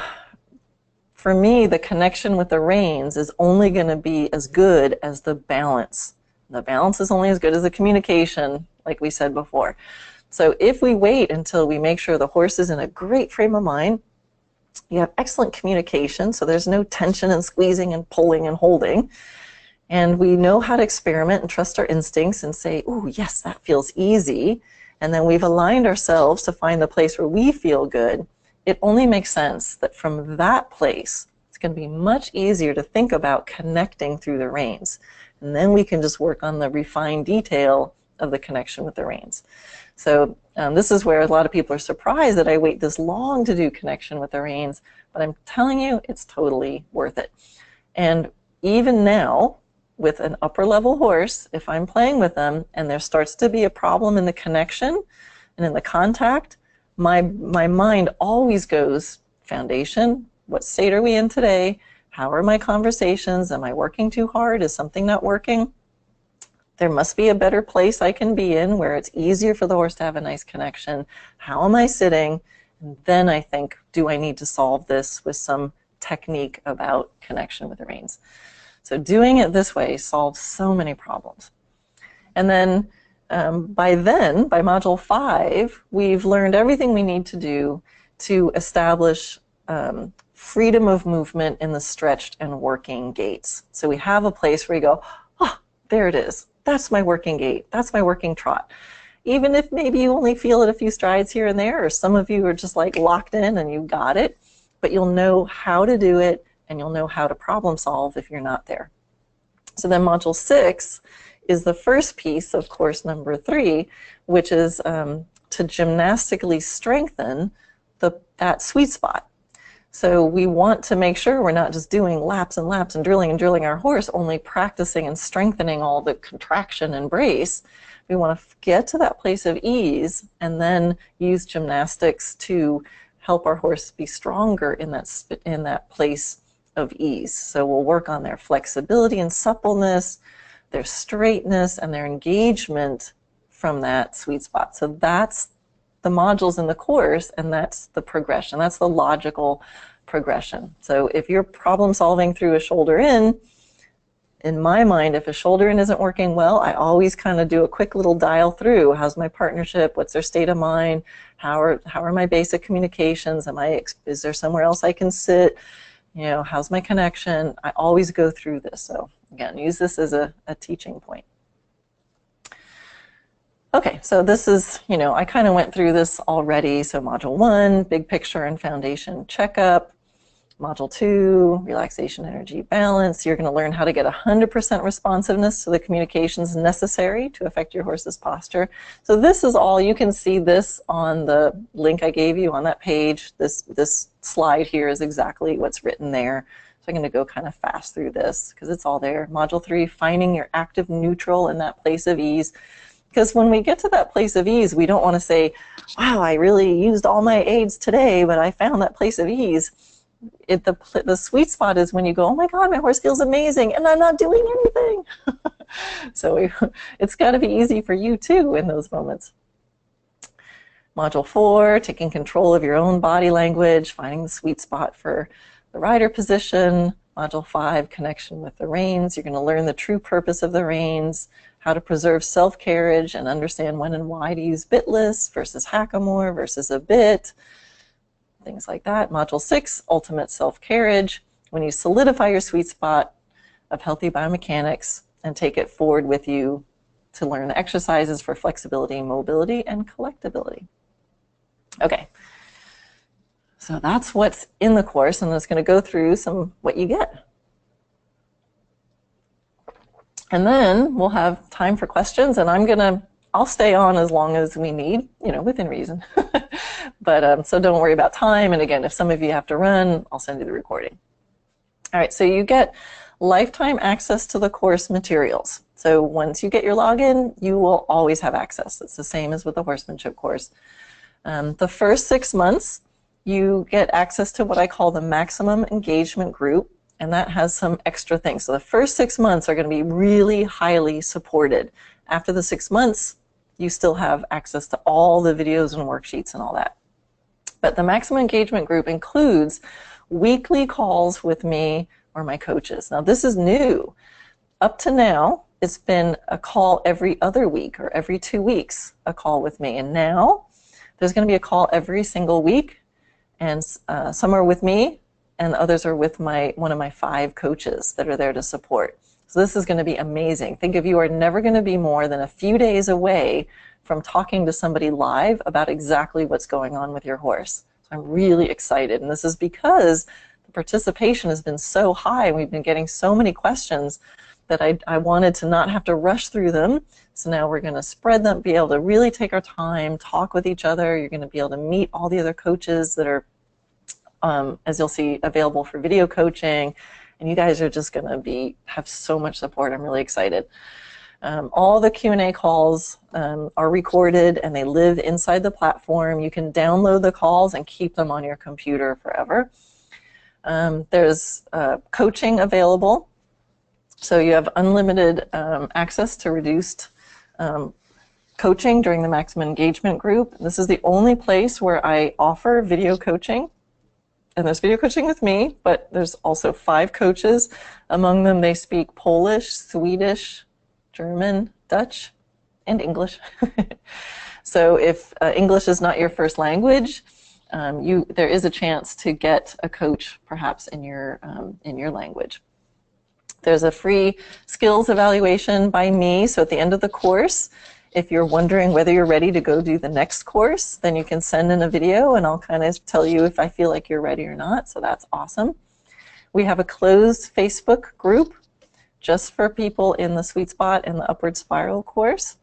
for me, the connection with the reins is only going to be as good as the balance. The balance is only as good as the communication, like we said before. So if we wait until we make sure the horse is in a great frame of mind, you have excellent communication, so there's no tension and squeezing and pulling and holding, and we know how to experiment and trust our instincts and say, oh, yes, that feels easy, and then we've aligned ourselves to find the place where we feel good, it only makes sense that from that place, it's going to be much easier to think about connecting through the reins. And then we can just work on the refined detail of the connection with the reins. So this is where a lot of people are surprised that I wait this long to do connection with the reins, but I'm telling you, it's totally worth it. And even now, with an upper level horse, if I'm playing with them and there starts to be a problem in the connection and in the contact, my mind always goes, foundation, what state are we in today? How are my conversations? Am I working too hard? Is something not working? There must be a better place I can be in where it's easier for the horse to have a nice connection. How am I sitting? And then I think, do I need to solve this with some technique about connection with the reins? So doing it this way solves so many problems. And then by Module 5, we've learned everything we need to do to establish freedom of movement in the stretched and working gaits. So we have a place where you go, oh, there it is. That's my working gait. That's my working trot. Even if maybe you only feel it a few strides here and there, or some of you are just like locked in and you got it, but you'll know how to do it and you'll know how to problem solve if you're not there. So then Module 6 is the first piece of course number 3, which is to gymnastically strengthen that sweet spot. So we want to make sure we're not just doing laps and laps and drilling our horse, only practicing and strengthening all the contraction and brace. We want to get to that place of ease and then use gymnastics to help our horse be stronger in that place of ease. So we'll work on their flexibility and suppleness, their straightness, and their engagement from that sweet spot. So that's the modules in the course, and that's the progression. That's the logical progression. So if you're problem solving through a shoulder in my mind, if a shoulder in isn't working well, I always kind of do a quick little dial through. How's my partnership? What's their state of mind? How are my basic communications? Is there somewhere else I can sit? How's my connection? I always go through this. So again, use this as a teaching point. Okay, so this is, I kind of went through this already. So Module 1, big picture and foundation checkup. Module 2, relaxation, energy, balance. You're going to learn how to get 100% responsiveness to the communications necessary to affect your horse's posture. So this is all, you can see this on the link I gave you on that page. This slide here is exactly what's written there. So I'm going to go kind of fast through this because it's all there. Module 3, finding your active neutral in that place of ease. Because when we get to that place of ease, we don't want to say, wow, I really used all my aids today, but I found that place of ease. the sweet spot is when you go, oh my God, my horse feels amazing and I'm not doing anything. So it's got to be easy for you too in those moments. Module 4, taking control of your own body language, finding the sweet spot for the rider position. Module 5, connection with the reins. You're going to learn the true purpose of the reins, how to preserve self-carriage and understand when and why to use bitless versus hackamore versus a bit, things like that. Module 6, ultimate self-carriage, when you solidify your sweet spot of healthy biomechanics and take it forward with you to learn the exercises for flexibility, mobility, and collectability. Okay, so that's what's in the course, and I'm just going to go through what you get. And then we'll have time for questions, and I'll stay on as long as we need, within reason. But so don't worry about time, and again, if some of you have to run, I'll send you the recording. All right, so you get lifetime access to the course materials. So once you get your login, you will always have access. It's the same as with the horsemanship course. The first 6 months, you get access to what I call the maximum engagement group, and that has some extra things. So the first 6 months are going to be really highly supported. After the 6 months, you still have access to all the videos and worksheets and all that. But the maximum engagement group includes weekly calls with me or my coaches. Now this is new. Up to now, it's been a call every other week or every 2 weeks, a call with me. And now there's going to be a call every single week, and some are with me and others are with one of my 5 coaches that are there to support. So this is going to be amazing. Think of you are never going to be more than a few days away from talking to somebody live about exactly what's going on with your horse. So I'm really excited, and this is because the participation has been so high. We've been getting so many questions that I wanted to not have to rush through them. So now we're going to spread them, be able to really take our time, talk with each other. You're going to be able to meet all the other coaches that are, as you'll see, available for video coaching. And you guys are just going to have so much support. I'm really excited. All the Q&A calls are recorded and they live inside the platform. You can download the calls and keep them on your computer forever. There's coaching available. So you have unlimited access to reduced coaching during the maximum engagement group. This is the only place where I offer video coaching. And there's video coaching with me, but there's also 5 coaches. Among them, they speak Polish, Swedish, German, Dutch, and English. So if English is not your first language, there is a chance to get a coach perhaps in your language. There's a free skills evaluation by me. So at the end of the course, if you're wondering whether you're ready to go do the next course, then you can send in a video and I'll kind of tell you if I feel like you're ready or not. So that's awesome. We have a closed Facebook group just for people in the Sweet Spot and the Upward Spiral course.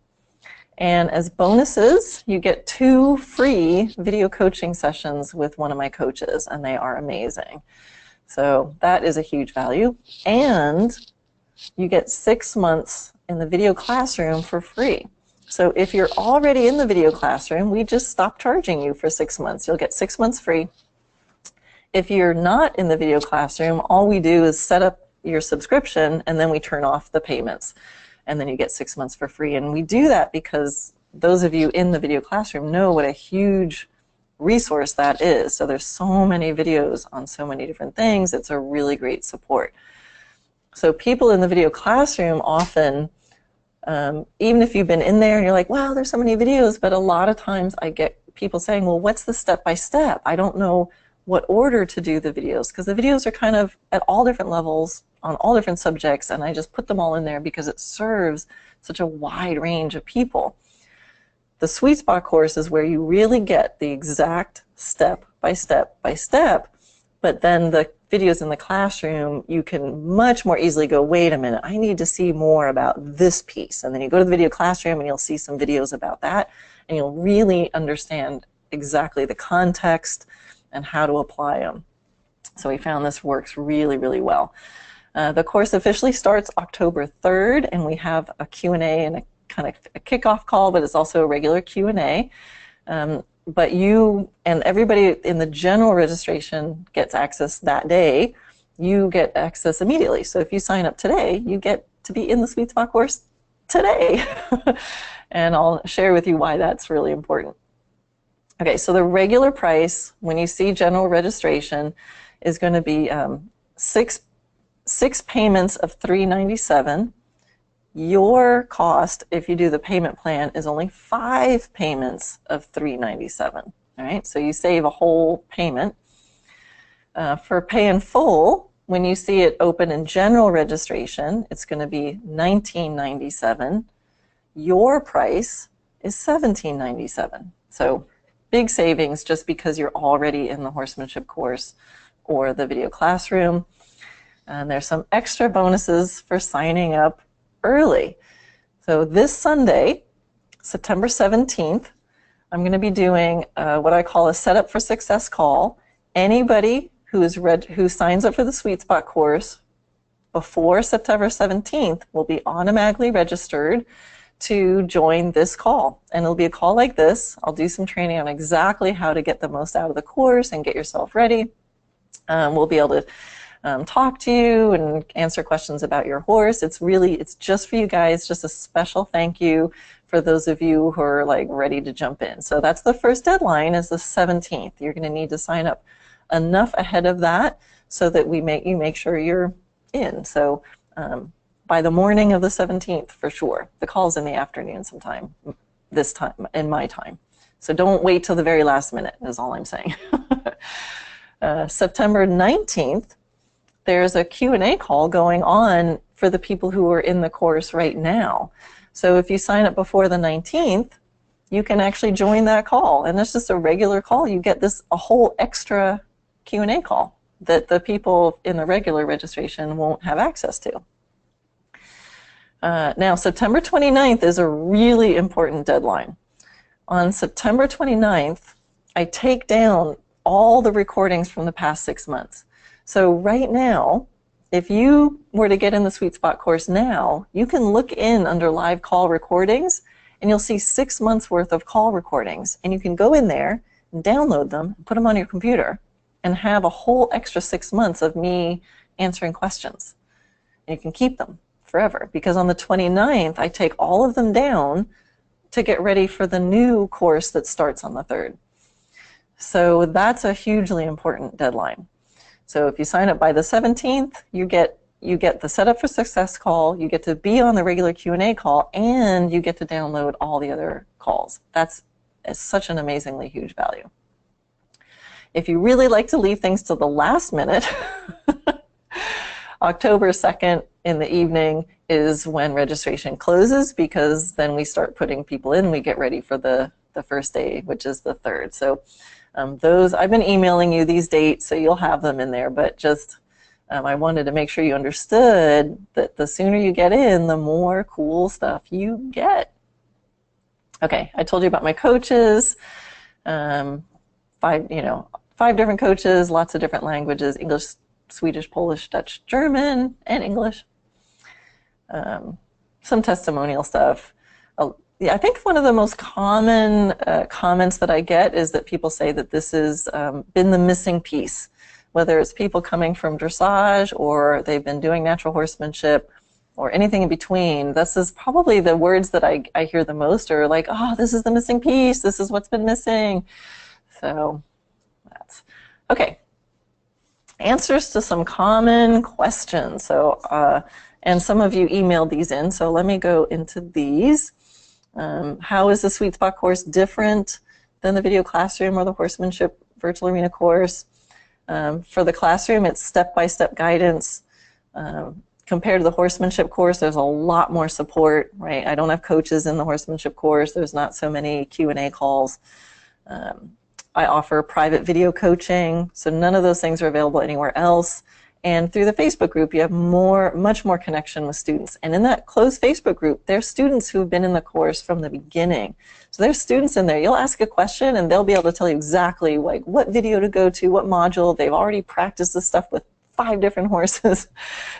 And as bonuses, you get 2 free video coaching sessions with one of my coaches, and they are amazing. So that is a huge value. And you get 6 months in the video classroom for free. So if you're already in the video classroom, we just stop charging you for 6 months. You'll get 6 months free. If you're not in the video classroom, all we do is set up your subscription and then we turn off the payments. And then you get 6 months for free. And we do that because those of you in the video classroom know what a huge resource that is. So there's so many videos on so many different things. It's a really great support. So people in the video classroom often, even if you've been in there and you're like, wow, there's so many videos, but a lot of times I get people saying, well, what's the step-by-step? I don't know what order to do the videos, because the videos are kind of at all different levels on all different subjects, and I just put them all in there because it serves such a wide range of people. The Sweet Spot course is where you really get the exact step by step by step, but then the videos in the classroom, you can much more easily go, wait a minute, I need to see more about this piece. And then you go to the video classroom and you'll see some videos about that, and you'll really understand exactly the context and how to apply them. So we found this works really, really well. The course officially starts October 3rd, and we have a Q&A and a kind of a kickoff call, but it's also a regular Q&A. but you and everybody in the general registration gets access that day. You get access immediately. So if you sign up today, you get to be in the Sweet Spot course today. And I'll share with you why that's really important. Okay, so the regular price when you see general registration is going to be six payments of $397. Your cost, if you do the payment plan, is only 5 payments of $397. All right, so you save a whole payment. For pay in full, when you see it open in general registration, it's going to be $1997. Your price is $1797. So big savings just because you're already in the horsemanship course or the video classroom. And there's some extra bonuses for signing up early. So this Sunday, September 17th, I'm going to be doing what I call a Setup for Success call. Anybody who signs up for the Sweet Spot course before September 17th will be automatically registered to join this call. And it'll be a call like this. I'll do some training on exactly how to get the most out of the course and get yourself ready. We'll be able to talk to you and answer questions about your horse. It's just for you guys, just a special thank you for those of you who are like ready to jump in. So that's the first deadline, is the 17th. You're going to need to sign up enough ahead of that so that you make sure you're in. So by the morning of the 17th for sure. The call's in the afternoon sometime, this time, in my time. So don't wait till the very last minute is all I'm saying. September 19th, there's a Q&A call going on for the people who are in the course right now. So if you sign up before the 19th, you can actually join that call. And it's just a regular call. You get a whole extra Q&A call that the people in the regular registration won't have access to. Now, September 29th is a really important deadline. On September 29th, I take down all the recordings from the past 6 months. So right now, if you were to get in the Sweet Spot course now, you can look in under live call recordings and you'll see 6 months worth of call recordings. And you can go in there and download them, put them on your computer, and have a whole extra 6 months of me answering questions. And you can keep them forever, because on the 29th, I take all of them down to get ready for the new course that starts on the 3rd. So that's a hugely important deadline. So if you sign up by the 17th, you get the Setup for Success call, you get to be on the regular Q&A call, and you get to download all the other calls. That's such an amazingly huge value. If you really like to leave things to the last minute, October 2nd in the evening is when registration closes, because then we start putting people in. We get ready for the first day, which is the 3rd. So I've been emailing you these dates, so you'll have them in there, but just I wanted to make sure you understood that the sooner you get in, the more cool stuff you get. Okay, I told you about my coaches, 5 different coaches, lots of different languages: English, Swedish, Polish, Dutch, German, and English. Some testimonial stuff. Yeah, I think one of the most common comments that I get is that people say that this has been the missing piece, whether it's people coming from dressage or they've been doing natural horsemanship or anything in between. This is probably the words that I hear the most, are like, oh, this is the missing piece, this is what's been missing. So that's okay. Answers to some common questions. So and some of you emailed these in, so let me go into these. How is the Sweet Spot course different than the video classroom or the horsemanship virtual arena course? For the classroom, it's step-by-step guidance. Compared to the horsemanship course, there's a lot more support, right? I don't have coaches in the horsemanship course. There's not so many Q&A calls. I offer private video coaching, so none of those things are available anywhere else. And through the Facebook group, you have much more connection with students. And in that closed Facebook group, there's students who've been in the course from the beginning. So there's students in there. You'll ask a question, and they'll be able to tell you exactly like what video to go to, what module. They've already practiced this stuff with 5 different horses.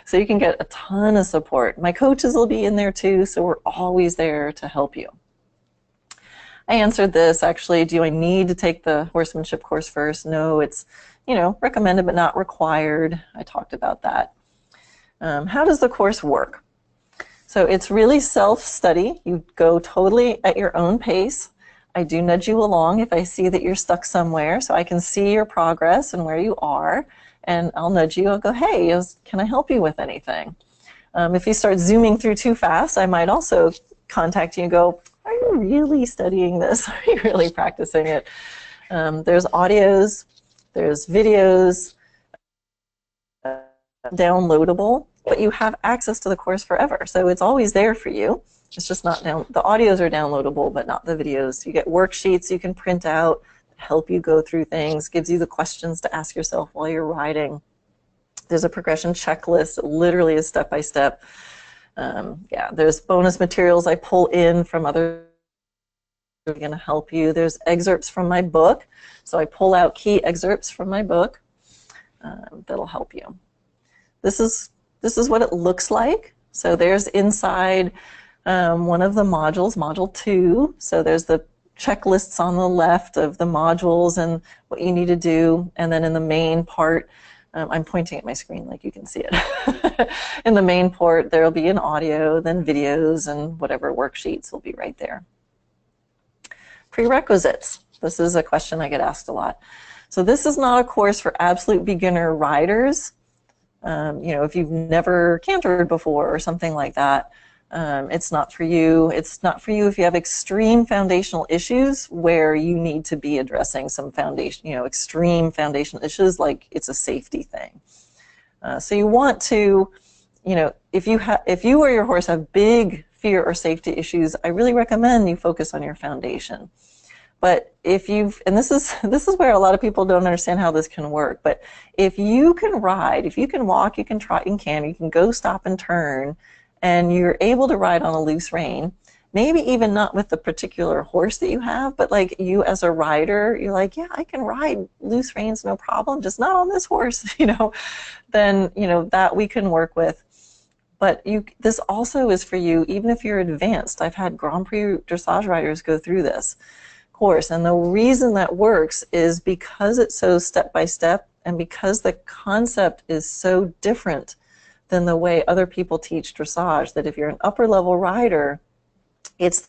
So you can get a ton of support. My coaches will be in there too, so we're always there to help you. I answered this actually. Do I need to take the horsemanship course first? No, it's, recommended but not required. I talked about that. How does the course work? So it's really self-study. You go totally at your own pace. I do nudge you along if I see that you're stuck somewhere, so I can see your progress and where you are, and I'll nudge you. I'll go, hey, can I help you with anything? If you start zooming through too fast, I might also contact you and go, are you really studying this? Are you really practicing it? There's audios, there's videos, downloadable, but you have access to the course forever. So it's always there for you. It's just not down. The audios are downloadable, but not the videos. You get worksheets you can print out, help you go through things, gives you the questions to ask yourself while you're riding. There's a progression checklist. It literally is step by step. Yeah, there's bonus materials I pull in from other who are going to help you. There's excerpts from my book. So I pull out key excerpts from my book that'll help you. This is what it looks like. So there's inside one of the modules, module 2. So there's the checklists on the left of the modules and what you need to do. And then in the main part, I'm pointing at my screen like you can see it. In the main part, there will be an audio, then videos, and whatever worksheets will be right there. Prerequisites. This is a question I get asked a lot. So this is not a course for absolute beginner riders. If you've never cantered before or something like that, it's not for you. It's not for you if you have extreme foundational issues where you need to be addressing some foundation, extreme foundational issues, like it's a safety thing. So you want to, if you or your horse have big fear or safety issues, I really recommend you focus on your foundation. But and this is where a lot of people don't understand how this can work, but if you can ride, if you can walk, you can trot, you can go, stop, and turn, and you're able to ride on a loose rein, maybe even not with the particular horse that you have, but like you as a rider, you're like, yeah, I can ride loose reins, no problem, just not on this horse, then, that we can work with. But this also is for you, even if you're advanced. I've had Grand Prix dressage riders go through this course, and the reason that works is because it's so step-by-step and because the concept is so different than the way other people teach dressage, that if you're an upper-level rider, it's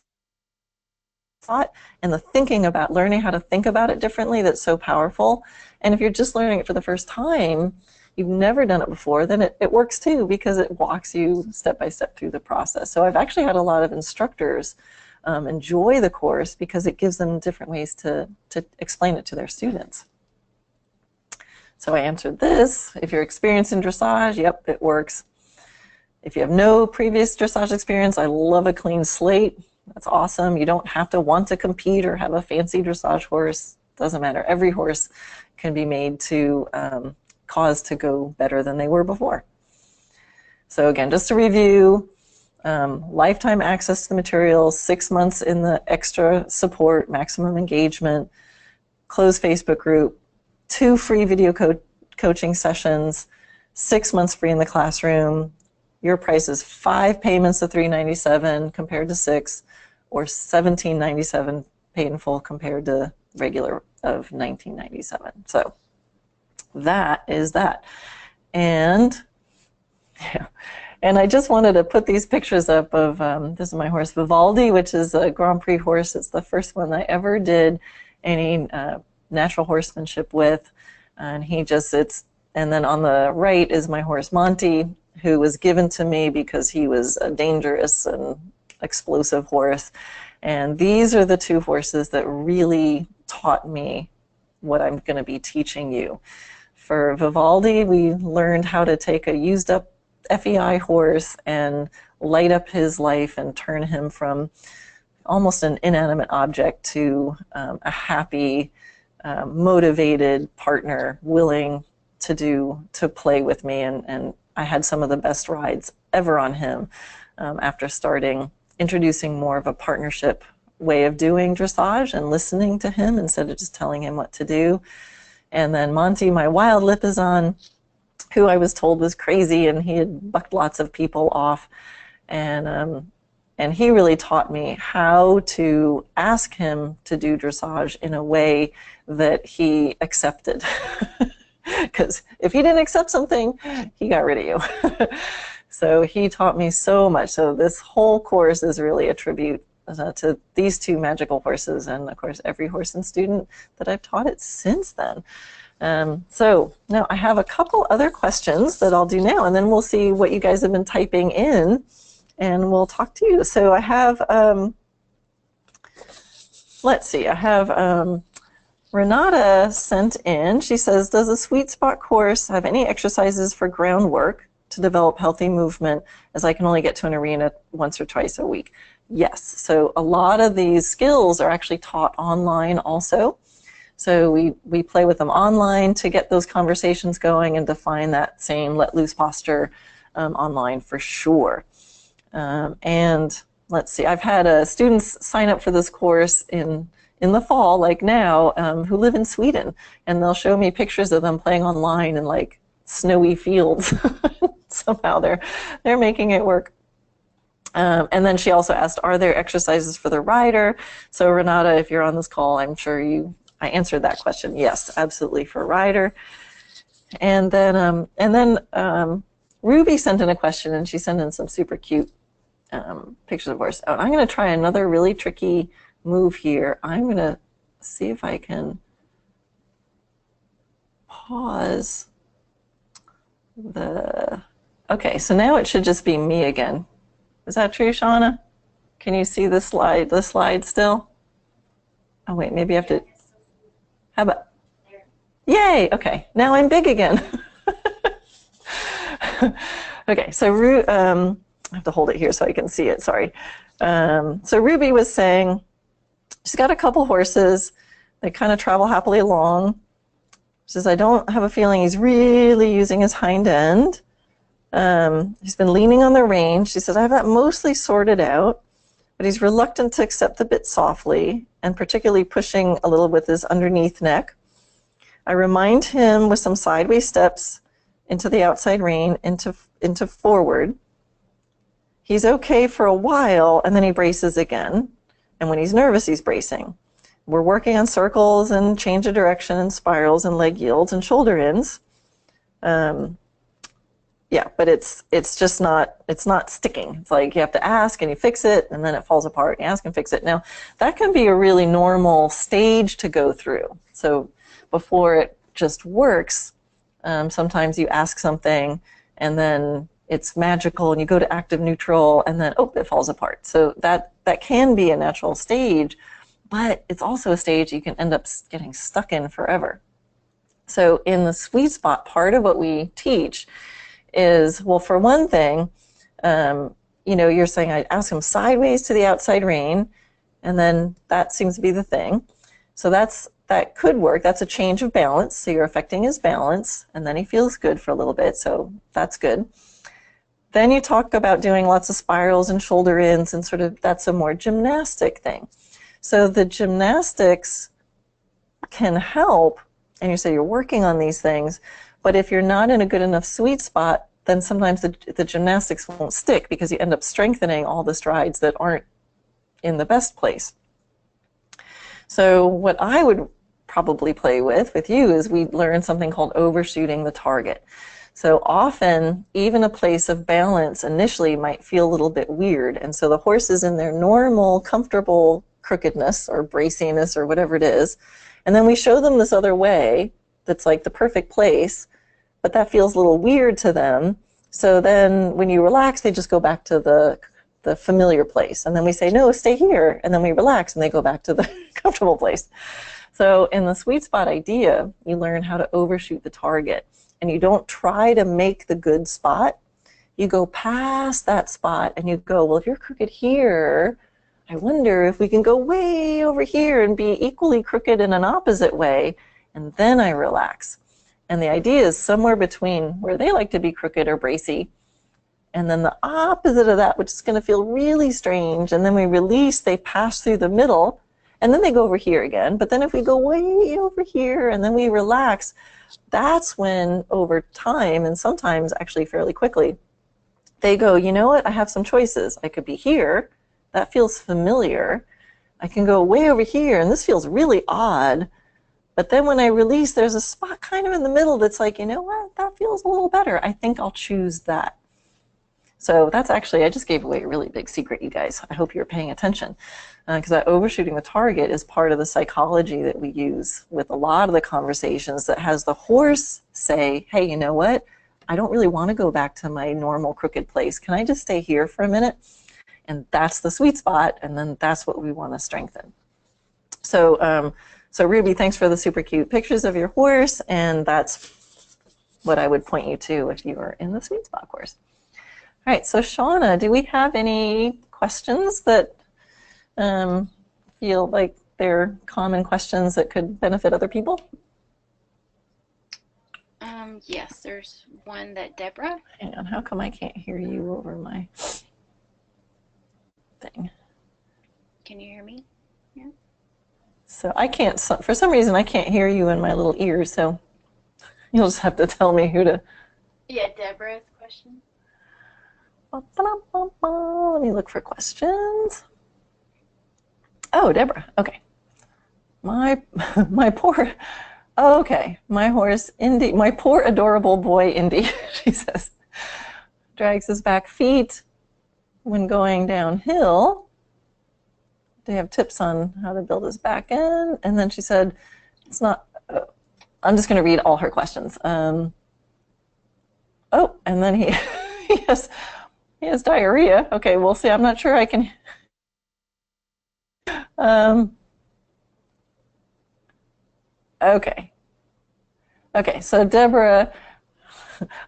thought and the thinking about learning how to think about it differently that's so powerful. And if you're just learning it for the first time, you've never done it before, then it works too, because it walks you step-by-step through the process. So I've actually had a lot of instructors enjoy the course because it gives them different ways to explain it to their students. So I answered this. If you're experienced in dressage, yep, it works. If you have no previous dressage experience, I love a clean slate. That's awesome. You don't have to want to compete or have a fancy dressage horse. Doesn't matter. Every horse can be made to cause to go better than they were before. So again, just to review, lifetime access to the material, 6 months in the extra support, maximum engagement, closed Facebook group, 2 free video coaching sessions, 6 months free in the classroom. Your price is 5 payments of $397 compared to 6, or $1797 paid in full compared to regular of $1997. So that is that. And yeah. And I just wanted to put these pictures up of, this is my horse Vivaldi, which is a Grand Prix horse. It's the first one I ever did any natural horsemanship with. And he just sits, and then on the right is my horse Monty, who was given to me because he was a dangerous and explosive horse. And these are the 2 horses that really taught me what I'm going to be teaching you. For Vivaldi, we learned how to take a used up FEI horse and light up his life and turn him from almost an inanimate object to a happy, motivated partner willing to play with me. And I had some of the best rides ever on him after introducing more of a partnership way of doing dressage and listening to him instead of just telling him what to do. And then Monty, my wild Lipizan, who I was told was crazy, and he had bucked lots of people off. And And he really taught me how to ask him to do dressage in a way that he accepted. Because if he didn't accept something, he got rid of you. So he taught me so much. So this whole course is really a tribute to these two magical horses, and of course every horse and student that I've taught it since then. So now I have a couple other questions that I'll do now, and then we'll see what you guys have been typing in, and we'll talk to you. So I have, let's see, I have Renata sent in. She says, does the Sweet Spot course have any exercises for groundwork to develop healthy movement, as I can only get to an arena once or twice a week? Yes, so a lot of these skills are actually taught online also. So we play with them online to get those conversations going and define that same let loose posture online for sure. And let's see, I've had students sign up for this course in the fall, like now, who live in Sweden, and they'll show me pictures of them playing online in like snowy fields. Somehow they're making it work. And then she also asked, are there exercises for the rider? So Renata, if you're on this call, I'm sure I answered that question. Yes, absolutely for rider. And then Ruby sent in a question, and she sent in some super cute pictures of horse. Oh, I'm going to try another really tricky move here. I'm going to see if I can pause okay, so now it should just be me again. Is that true, Shauna? Can you see the slide still? Oh wait, maybe I have to, how about, yay, okay, now I'm big again. Okay, so I have to hold it here so I can see it, sorry. So Ruby was saying, she's got a couple horses, they kind of travel happily along. She says, I don't have a feeling he's really using his hind end. He's been leaning on the rein. She says, I have that mostly sorted out, but he's reluctant to accept the bit softly, and particularly pushing a little with his underneath neck. I remind him with some sideways steps into the outside rein, into forward. He's okay for a while, and then he braces again. And when he's nervous, he's bracing. We're working on circles and change of direction and spirals and leg yields and shoulder ins. Yeah, but it's just not, it's not sticking. It's like you have to ask and you fix it, and then it falls apart. You ask and fix it. Now, that can be a really normal stage to go through. So before it just works, sometimes you ask something and then it's magical and you go to active neutral and then, oh, it falls apart. So that can be a natural stage, but it's also a stage you can end up getting stuck in forever. So in the Sweet Spot, part of what we teach is, well, for one thing, you know, you're saying I ask him sideways to the outside rein, and then that seems to be the thing. So that could work. That's a change of balance. So you're affecting his balance, and then he feels good for a little bit. So that's good. Then you talk about doing lots of spirals and shoulder ins, and sort of that's a more gymnastic thing. So the gymnastics can help, and you say you're working on these things, but if you're not in a good enough sweet spot, then sometimes the gymnastics won't stick because you end up strengthening all the strides that aren't in the best place. So what I would probably play with you is we learn something called overshooting the target. So often, even a place of balance initially might feel a little bit weird, and so the horse is in their normal, comfortable crookedness or braciness or whatever it is, and then we show them this other way that's like the perfect place, but that feels a little weird to them. So then when you relax, they just go back to the familiar place. And then we say, no, stay here. And then we relax and they go back to the comfortable place. So in the Sweet Spot idea, you learn how to overshoot the target. And you don't try to make the good spot. You go past that spot and you go, well, if you're crooked here, I wonder if we can go way over here and be equally crooked in an opposite way. And then I relax. And the idea is somewhere between where they like to be crooked or bracy, and then the opposite of that, which is going to feel really strange. And then we release, they pass through the middle, and then they go over here again. But then if we go way over here and then we relax, that's when over time, and sometimes actually fairly quickly, they go, you know what, I have some choices. I could be here, that feels familiar. I can go way over here, and this feels really odd. But then when I release, there's a spot kind of in the middle that's like, you know what, that feels a little better. I think I'll choose that. So that's actually, I just gave away a really big secret, you guys. I hope you're paying attention, because that overshooting the target is part of the psychology that we use with a lot of the conversations that has the horse say, hey, you know what? I don't really want to go back to my normal crooked place. Can I just stay here for a minute? And that's the sweet spot, and then that's what we want to strengthen. So, so Ruby, thanks for the super cute pictures of your horse, and that's what I would point you to if you were in the sweet spot course. All right, so Shauna, do we have any questions that feel like they're common questions that could benefit other people? Yes, there's one that Deborah. Hang on, how come I can't hear you over my thing? Can you hear me? Yeah. So I can't, for some reason I can't hear you in my little ears, so you'll just have to tell me who to. Yeah, Deborah's question. Let me look for questions. Oh, Deborah, okay. My poor, oh, okay, my horse, Indy, my poor adorable boy, Indy, she says, drags his back feet when going downhill. Do you have tips on how to build his back end? And then she said, it's not, I'm just going to read all her questions. Oh, and then he has diarrhea. Okay, we'll see. I'm not sure I can. Okay. Okay, so Deborah,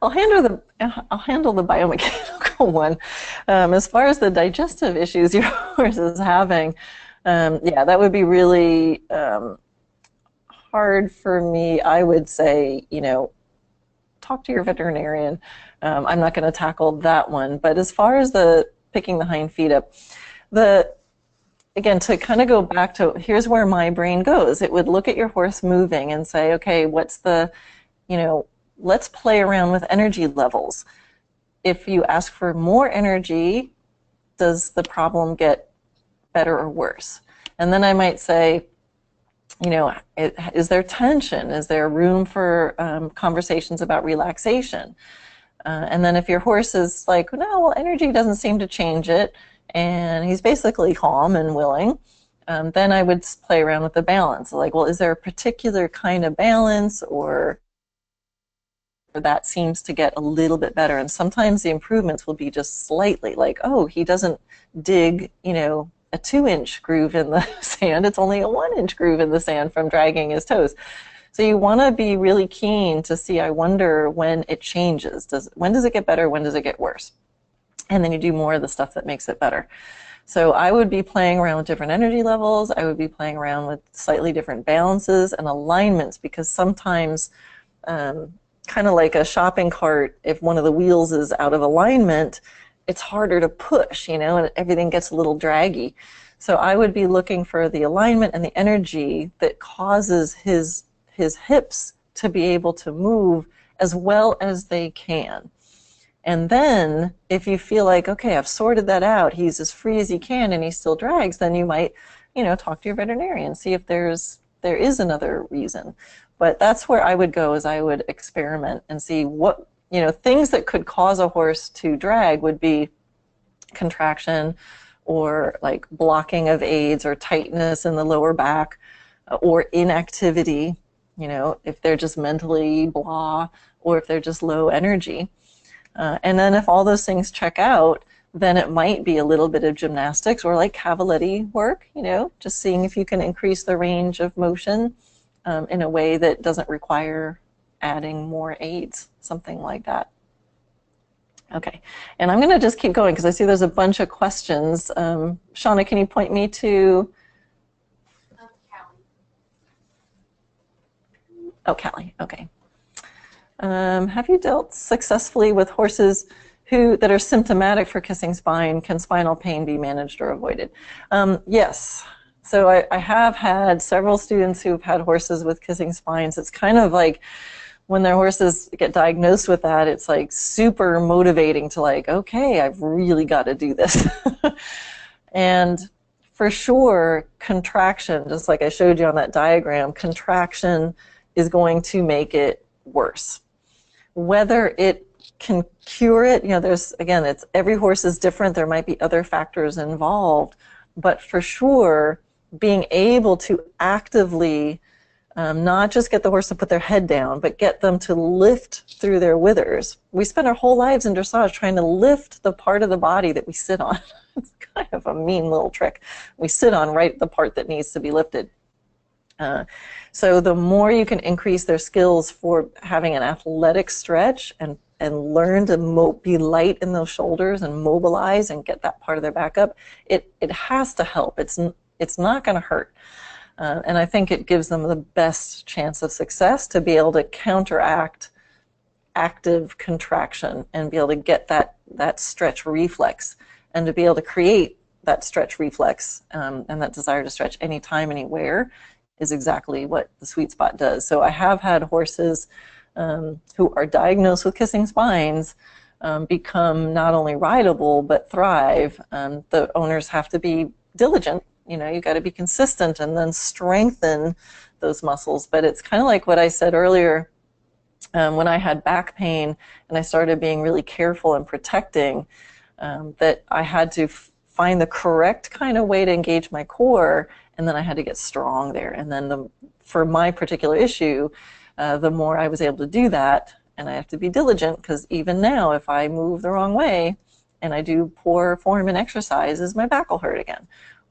I'll handle the biomechanical one. As far as the digestive issues your horse is having, yeah, that would be really hard for me. I would say, you know, talk to your veterinarian. I'm not going to tackle that one. But as far as the picking the hind feet up, again, to kind of go back to, here's where my brain goes. It would look at your horse moving and say, okay, what's the, you know, let's play around with energy levels. If you ask for more energy, does the problem get better or worse? And then I might say, you know, is there tension? Is there room for conversations about relaxation? And then if your horse is like, no, well, energy doesn't seem to change it, and he's basically calm and willing, then I would play around with the balance. Like, well, is there a particular kind of balance, or that seems to get a little bit better? And sometimes the improvements will be just slightly, like, oh, he doesn't dig, you know, a 2-inch groove in the sand. It's only a 1-inch groove in the sand from dragging his toes. So you want to be really keen to see, I wonder when it changes. When does it get better? When does it get worse? And then you do more of the stuff that makes it better. So I would be playing around with different energy levels. I would be playing around with slightly different balances and alignments, because sometimes, kind of like a shopping cart, if one of the wheels is out of alignment, it's harder to push, you know, and everything gets a little draggy. So I would be looking for the alignment and the energy that causes his hips to be able to move as well as they can. And then if you feel like, okay, I've sorted that out, he's as free as he can and he still drags, then you might, you know, talk to your veterinarian, see if there is another reason. But that's where I would go, is I would experiment and see what, you know, things that could cause a horse to drag would be contraction, or like blocking of aids, or tightness in the lower back, or inactivity, you know, if they're just mentally blah, or if they're just low energy. And then if all those things check out, then it might be a little bit of gymnastics, or like cavaletti work, you know, just seeing if you can increase the range of motion in a way that doesn't require adding more aids, something like that. Okay, and I'm going to just keep going because I see there's a bunch of questions. Shauna, can you point me to? Oh, Callie, okay. Have you dealt successfully with horses that are symptomatic for kissing spine? Can spinal pain be managed or avoided? Yes. So I have had several students who've had horses with kissing spines. It's kind of like when their horses get diagnosed with that, it's like super motivating to like, okay, I've really got to do this. And for sure, contraction, just like I showed you on that diagram, contraction is going to make it worse. Whether it can cure it, there's, again, it's every horse is different. There might be other factors involved, but for sure, being able to actively not just get the horse to put their head down, but get them to lift through their withers. We spend our whole lives in dressage trying to lift the part of the body that we sit on. It's kind of a mean little trick. We sit on right the part that needs to be lifted. So the more you can increase their skills for having an athletic stretch and learn to be light in those shoulders and mobilize and get that part of their back up, it has to help. It's not going to hurt. And I think it gives them the best chance of success to be able to counteract active contraction and be able to get that stretch reflex and to be able to create that stretch reflex and that desire to stretch anytime, anywhere is exactly what the sweet spot does. So I have had horses who are diagnosed with kissing spines become not only rideable but thrive. The owners have to be diligent. You got to be consistent and then strengthen those muscles. But it's kind of like what I said earlier when I had back pain and I started being really careful and protecting, that I had to find the correct kind of way to engage my core, and then I had to get strong there. And then for my particular issue, the more I was able to do that, and I have to be diligent, because even now if I move the wrong way and I do poor form and exercises, my back will hurt again.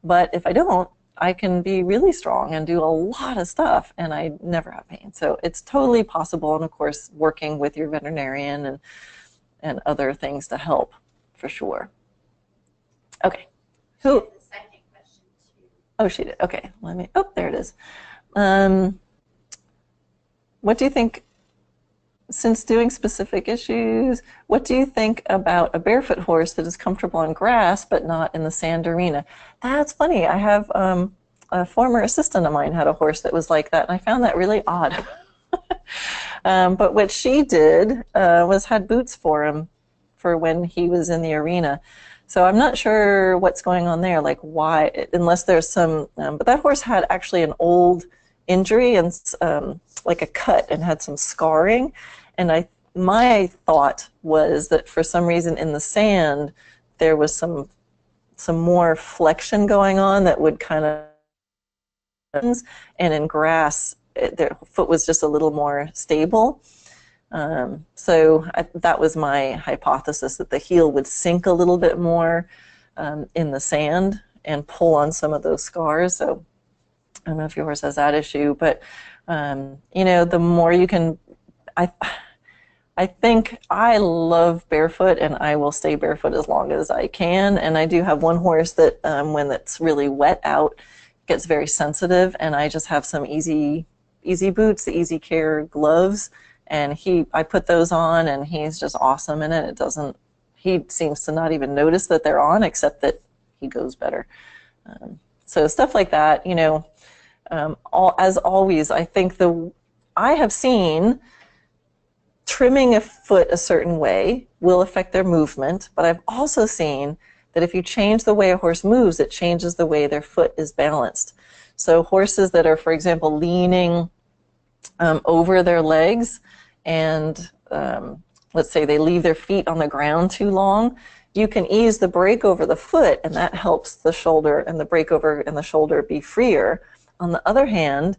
But if I don't, I can be really strong and do a lot of stuff and I never have pain. So it's totally possible, and of course working with your veterinarian and other things to help for sure. Okay. Who? Oh, she did. Okay. There it is. What do you think, since doing specific issues, what do you think about a barefoot horse that is comfortable on grass but not in the sand arena? That's funny. I have a former assistant of mine had a horse that was like that, and I found that really odd. But what she did was had boots for him for when he was in the arena. So I'm not sure what's going on there, like why, unless there's some, but that horse had actually an old injury and like a cut and had some scarring. And my thought was that for some reason in the sand, there was some more flexion going on that would kind of, and in grass, their foot was just a little more stable. So that was my hypothesis, that the heel would sink a little bit more in the sand and pull on some of those scars. So I don't know if your horse has that issue, but the more you can, I think I love barefoot, and I will stay barefoot as long as I can. And I do have one horse that when it's really wet out, gets very sensitive, and I just have some easy boots, the Easy Care gloves, and I put those on, and he's just awesome in it. He seems to not even notice that they're on, except that he goes better. So stuff like that, as always, I think I have seen trimming a foot a certain way will affect their movement, but I've also seen that if you change the way a horse moves, it changes the way their foot is balanced. So horses that are, for example, leaning over their legs, and let's say they leave their feet on the ground too long, you can ease the brake over the foot, and that helps the shoulder and the brake over and the shoulder be freer. On the other hand,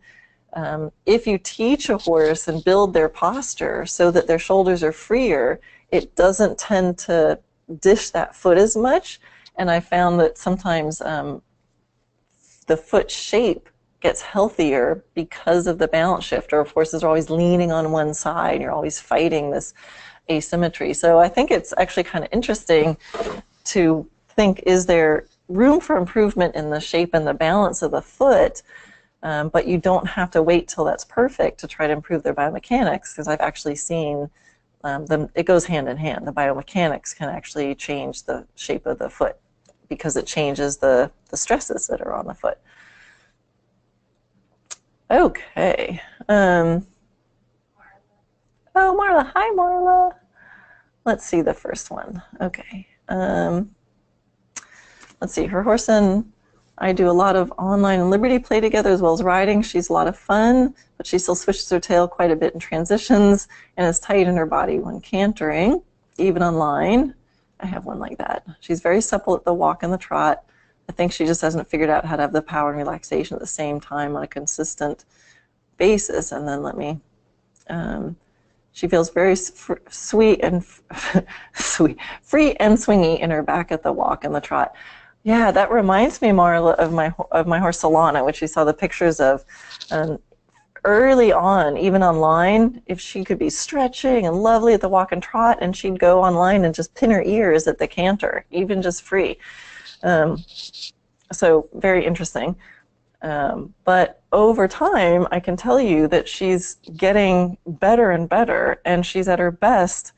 if you teach a horse and build their posture so that their shoulders are freer, it doesn't tend to dish that foot as much. And I found that sometimes the foot shape gets healthier because of the balance shift, or if horses are always leaning on one side, you're always fighting this asymmetry. So I think it's actually kind of interesting to think, is there room for improvement in the shape and the balance of the foot? But you don't have to wait till that's perfect to try to improve their biomechanics, because I've actually seen it goes hand in hand. The biomechanics can actually change the shape of the foot because it changes the stresses that are on the foot. Okay. Oh, Marla. Hi, Marla. Let's see the first one. Okay. let's see, her horse and I do a lot of online and liberty play together as well as riding. She's a lot of fun, but she still switches her tail quite a bit in transitions and is tight in her body when cantering, even online. I have one like that. She's very supple at the walk and the trot. I think she just hasn't figured out how to have the power and relaxation at the same time on a consistent basis. And then she feels very sweet and free and swingy in her back at the walk and the trot. Yeah, that reminds me, Marla, of my horse Solana, which we saw the pictures of. Early on, even online, if she could be stretching and lovely at the walk and trot, and she'd go online and just pin her ears at the canter, even just free. So very interesting. But over time, I can tell you that she's getting better and better, and she's at her best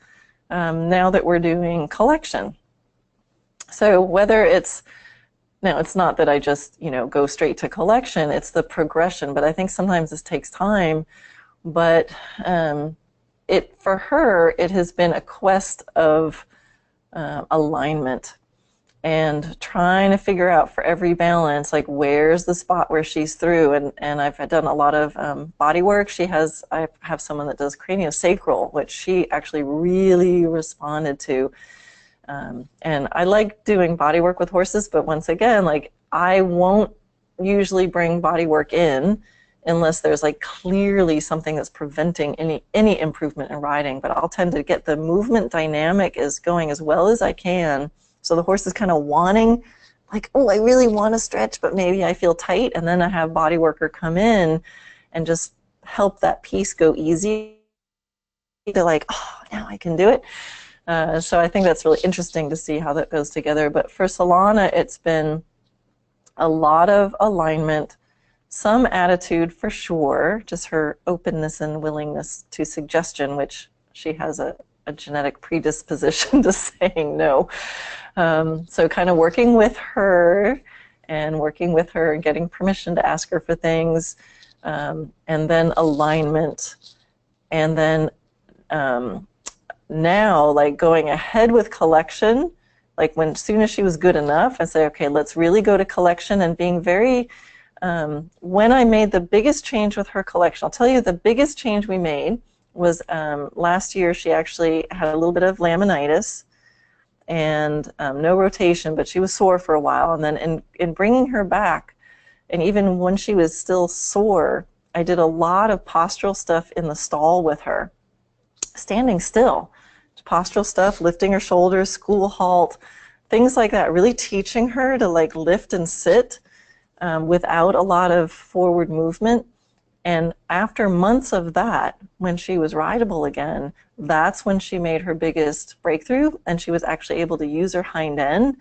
now that we're doing collection. So whether it's, now it's not that I just, go straight to collection, it's the progression, but I think sometimes this takes time. But for her, it has been a quest of alignment and trying to figure out for every balance, like where's the spot where she's through. And I've done a lot of body work. I have someone that does craniosacral, which she actually really responded to. And I like doing body work with horses, but once again, like I won't usually bring body work in unless there's like clearly something that's preventing any improvement in riding. But I'll tend to get the movement dynamic is going as well as I can. So the horse is kind of wanting, like, oh, I really want to stretch, but maybe I feel tight. And then I have body worker come in and just help that piece go easy. They're like, oh, now I can do it. So I think that's really interesting to see how that goes together. But for Solana, it's been a lot of alignment, some attitude for sure, just her openness and willingness to suggestion, which she has a genetic predisposition to saying no. So kind of working with her and getting permission to ask her for things, and then alignment, and then now, like going ahead with collection, like soon as she was good enough, I say, okay, let's really go to collection, and being very, when I made the biggest change with her collection, I'll tell you the biggest change we made was last year she actually had a little bit of laminitis and no rotation, but she was sore for a while. And then in bringing her back, and even when she was still sore, I did a lot of postural stuff in the stall with her, standing still. Postural stuff, lifting her shoulders, school halt, things like that, really teaching her to like lift and sit without a lot of forward movement. And after months of that, when she was rideable again, that's when she made her biggest breakthrough, and she was actually able to use her hind end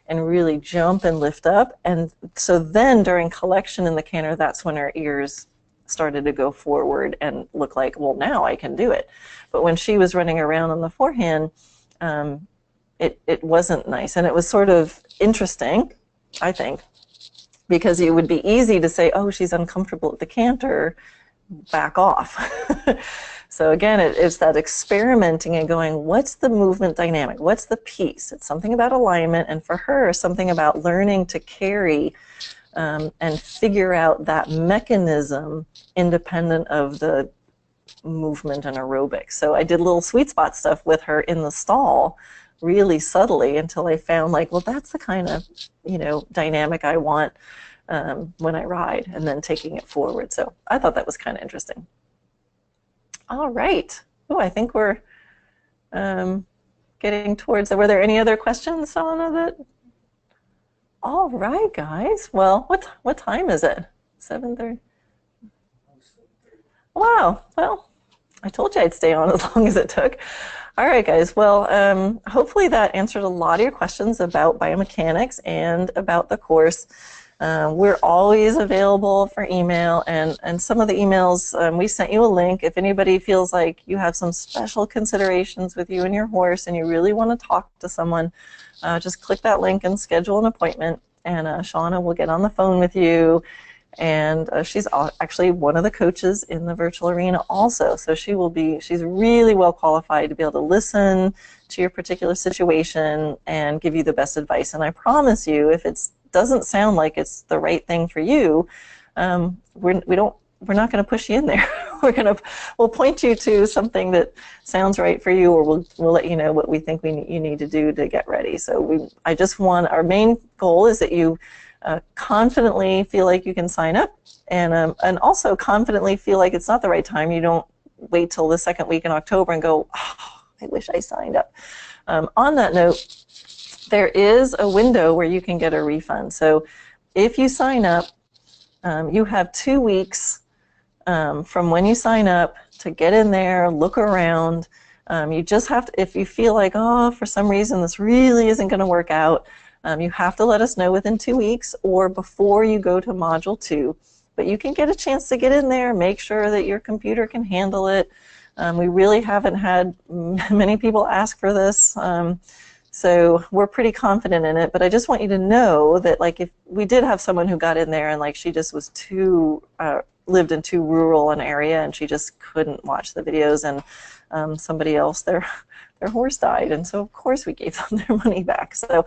and really jump and lift up. And so then during collection in the canter, that's when her ears started to go forward and look like, well, now I can do it. But when she was running around on the forehand, it wasn't nice. And it was sort of interesting, I think, because it would be easy to say, oh, she's uncomfortable at the canter, back off. So again, it's that experimenting and going, what's the movement dynamic? What's the piece? It's something about alignment, and for her, something about learning to carry and figure out that mechanism independent of the movement and aerobics. So I did little sweet spot stuff with her in the stall, really subtly, until I found like, well, that's the kind of dynamic I want when I ride, and then taking it forward. So I thought that was kind of interesting. All right. Oh, I think we're getting towards. Were there any other questions, Sana? That? All right, guys. Well, what time is it? 7:30. Wow. Well, I told you I'd stay on as long as it took. All right, guys. Well, hopefully that answered a lot of your questions about biomechanics and about the course. We're always available for email, and some of the emails, we sent you a link. If anybody feels like you have some special considerations with you and your horse and you really want to talk to someone, just click that link and schedule an appointment, and Shauna will get on the phone with you And she's actually one of the coaches in the virtual arena also. So she's really well qualified to be able to listen to your particular situation and give you the best advice. And I promise you, if it doesn't sound like it's the right thing for you, we're not going to push you in there. We'll point you to something that sounds right for you, or we'll let you know what we think you need to do to get ready. So our main goal is that you confidently feel like you can sign up, and also confidently feel like it's not the right time. You don't wait till the second week in October and go, oh, I wish I signed up. On that note, there is a window where you can get a refund. So if you sign up, you have 2 weeks from when you sign up to get in there, look around. You just have to, if you feel like, oh, for some reason this really isn't going to work out, you have to let us know within 2 weeks or before you go to Module 2. But you can get a chance to get in there, make sure that your computer can handle it. We really haven't had many people ask for this, so we're pretty confident in it. But I just want you to know that, like, if we did have someone who got in there and like she just was lived in too rural an area and she just couldn't watch the videos, and somebody else, their horse died, and so of course we gave them their money back. So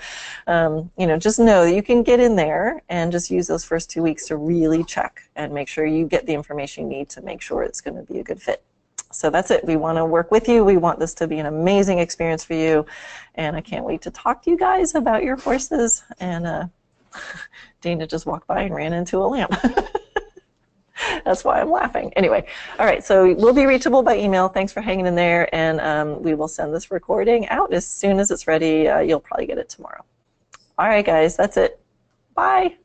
just know that you can get in there and just use those first 2 weeks to really check and make sure you get the information you need to make sure it's going to be a good fit. So that's it. We want to work with you. We want this to be an amazing experience for you, and I can't wait to talk to you guys about your horses. And Dana just walked by and ran into a lamp. That's why I'm laughing. Anyway, all right, so we'll be reachable by email. Thanks for hanging in there, and we will send this recording out as soon as it's ready. You'll probably get it tomorrow. All right, guys, that's it. Bye.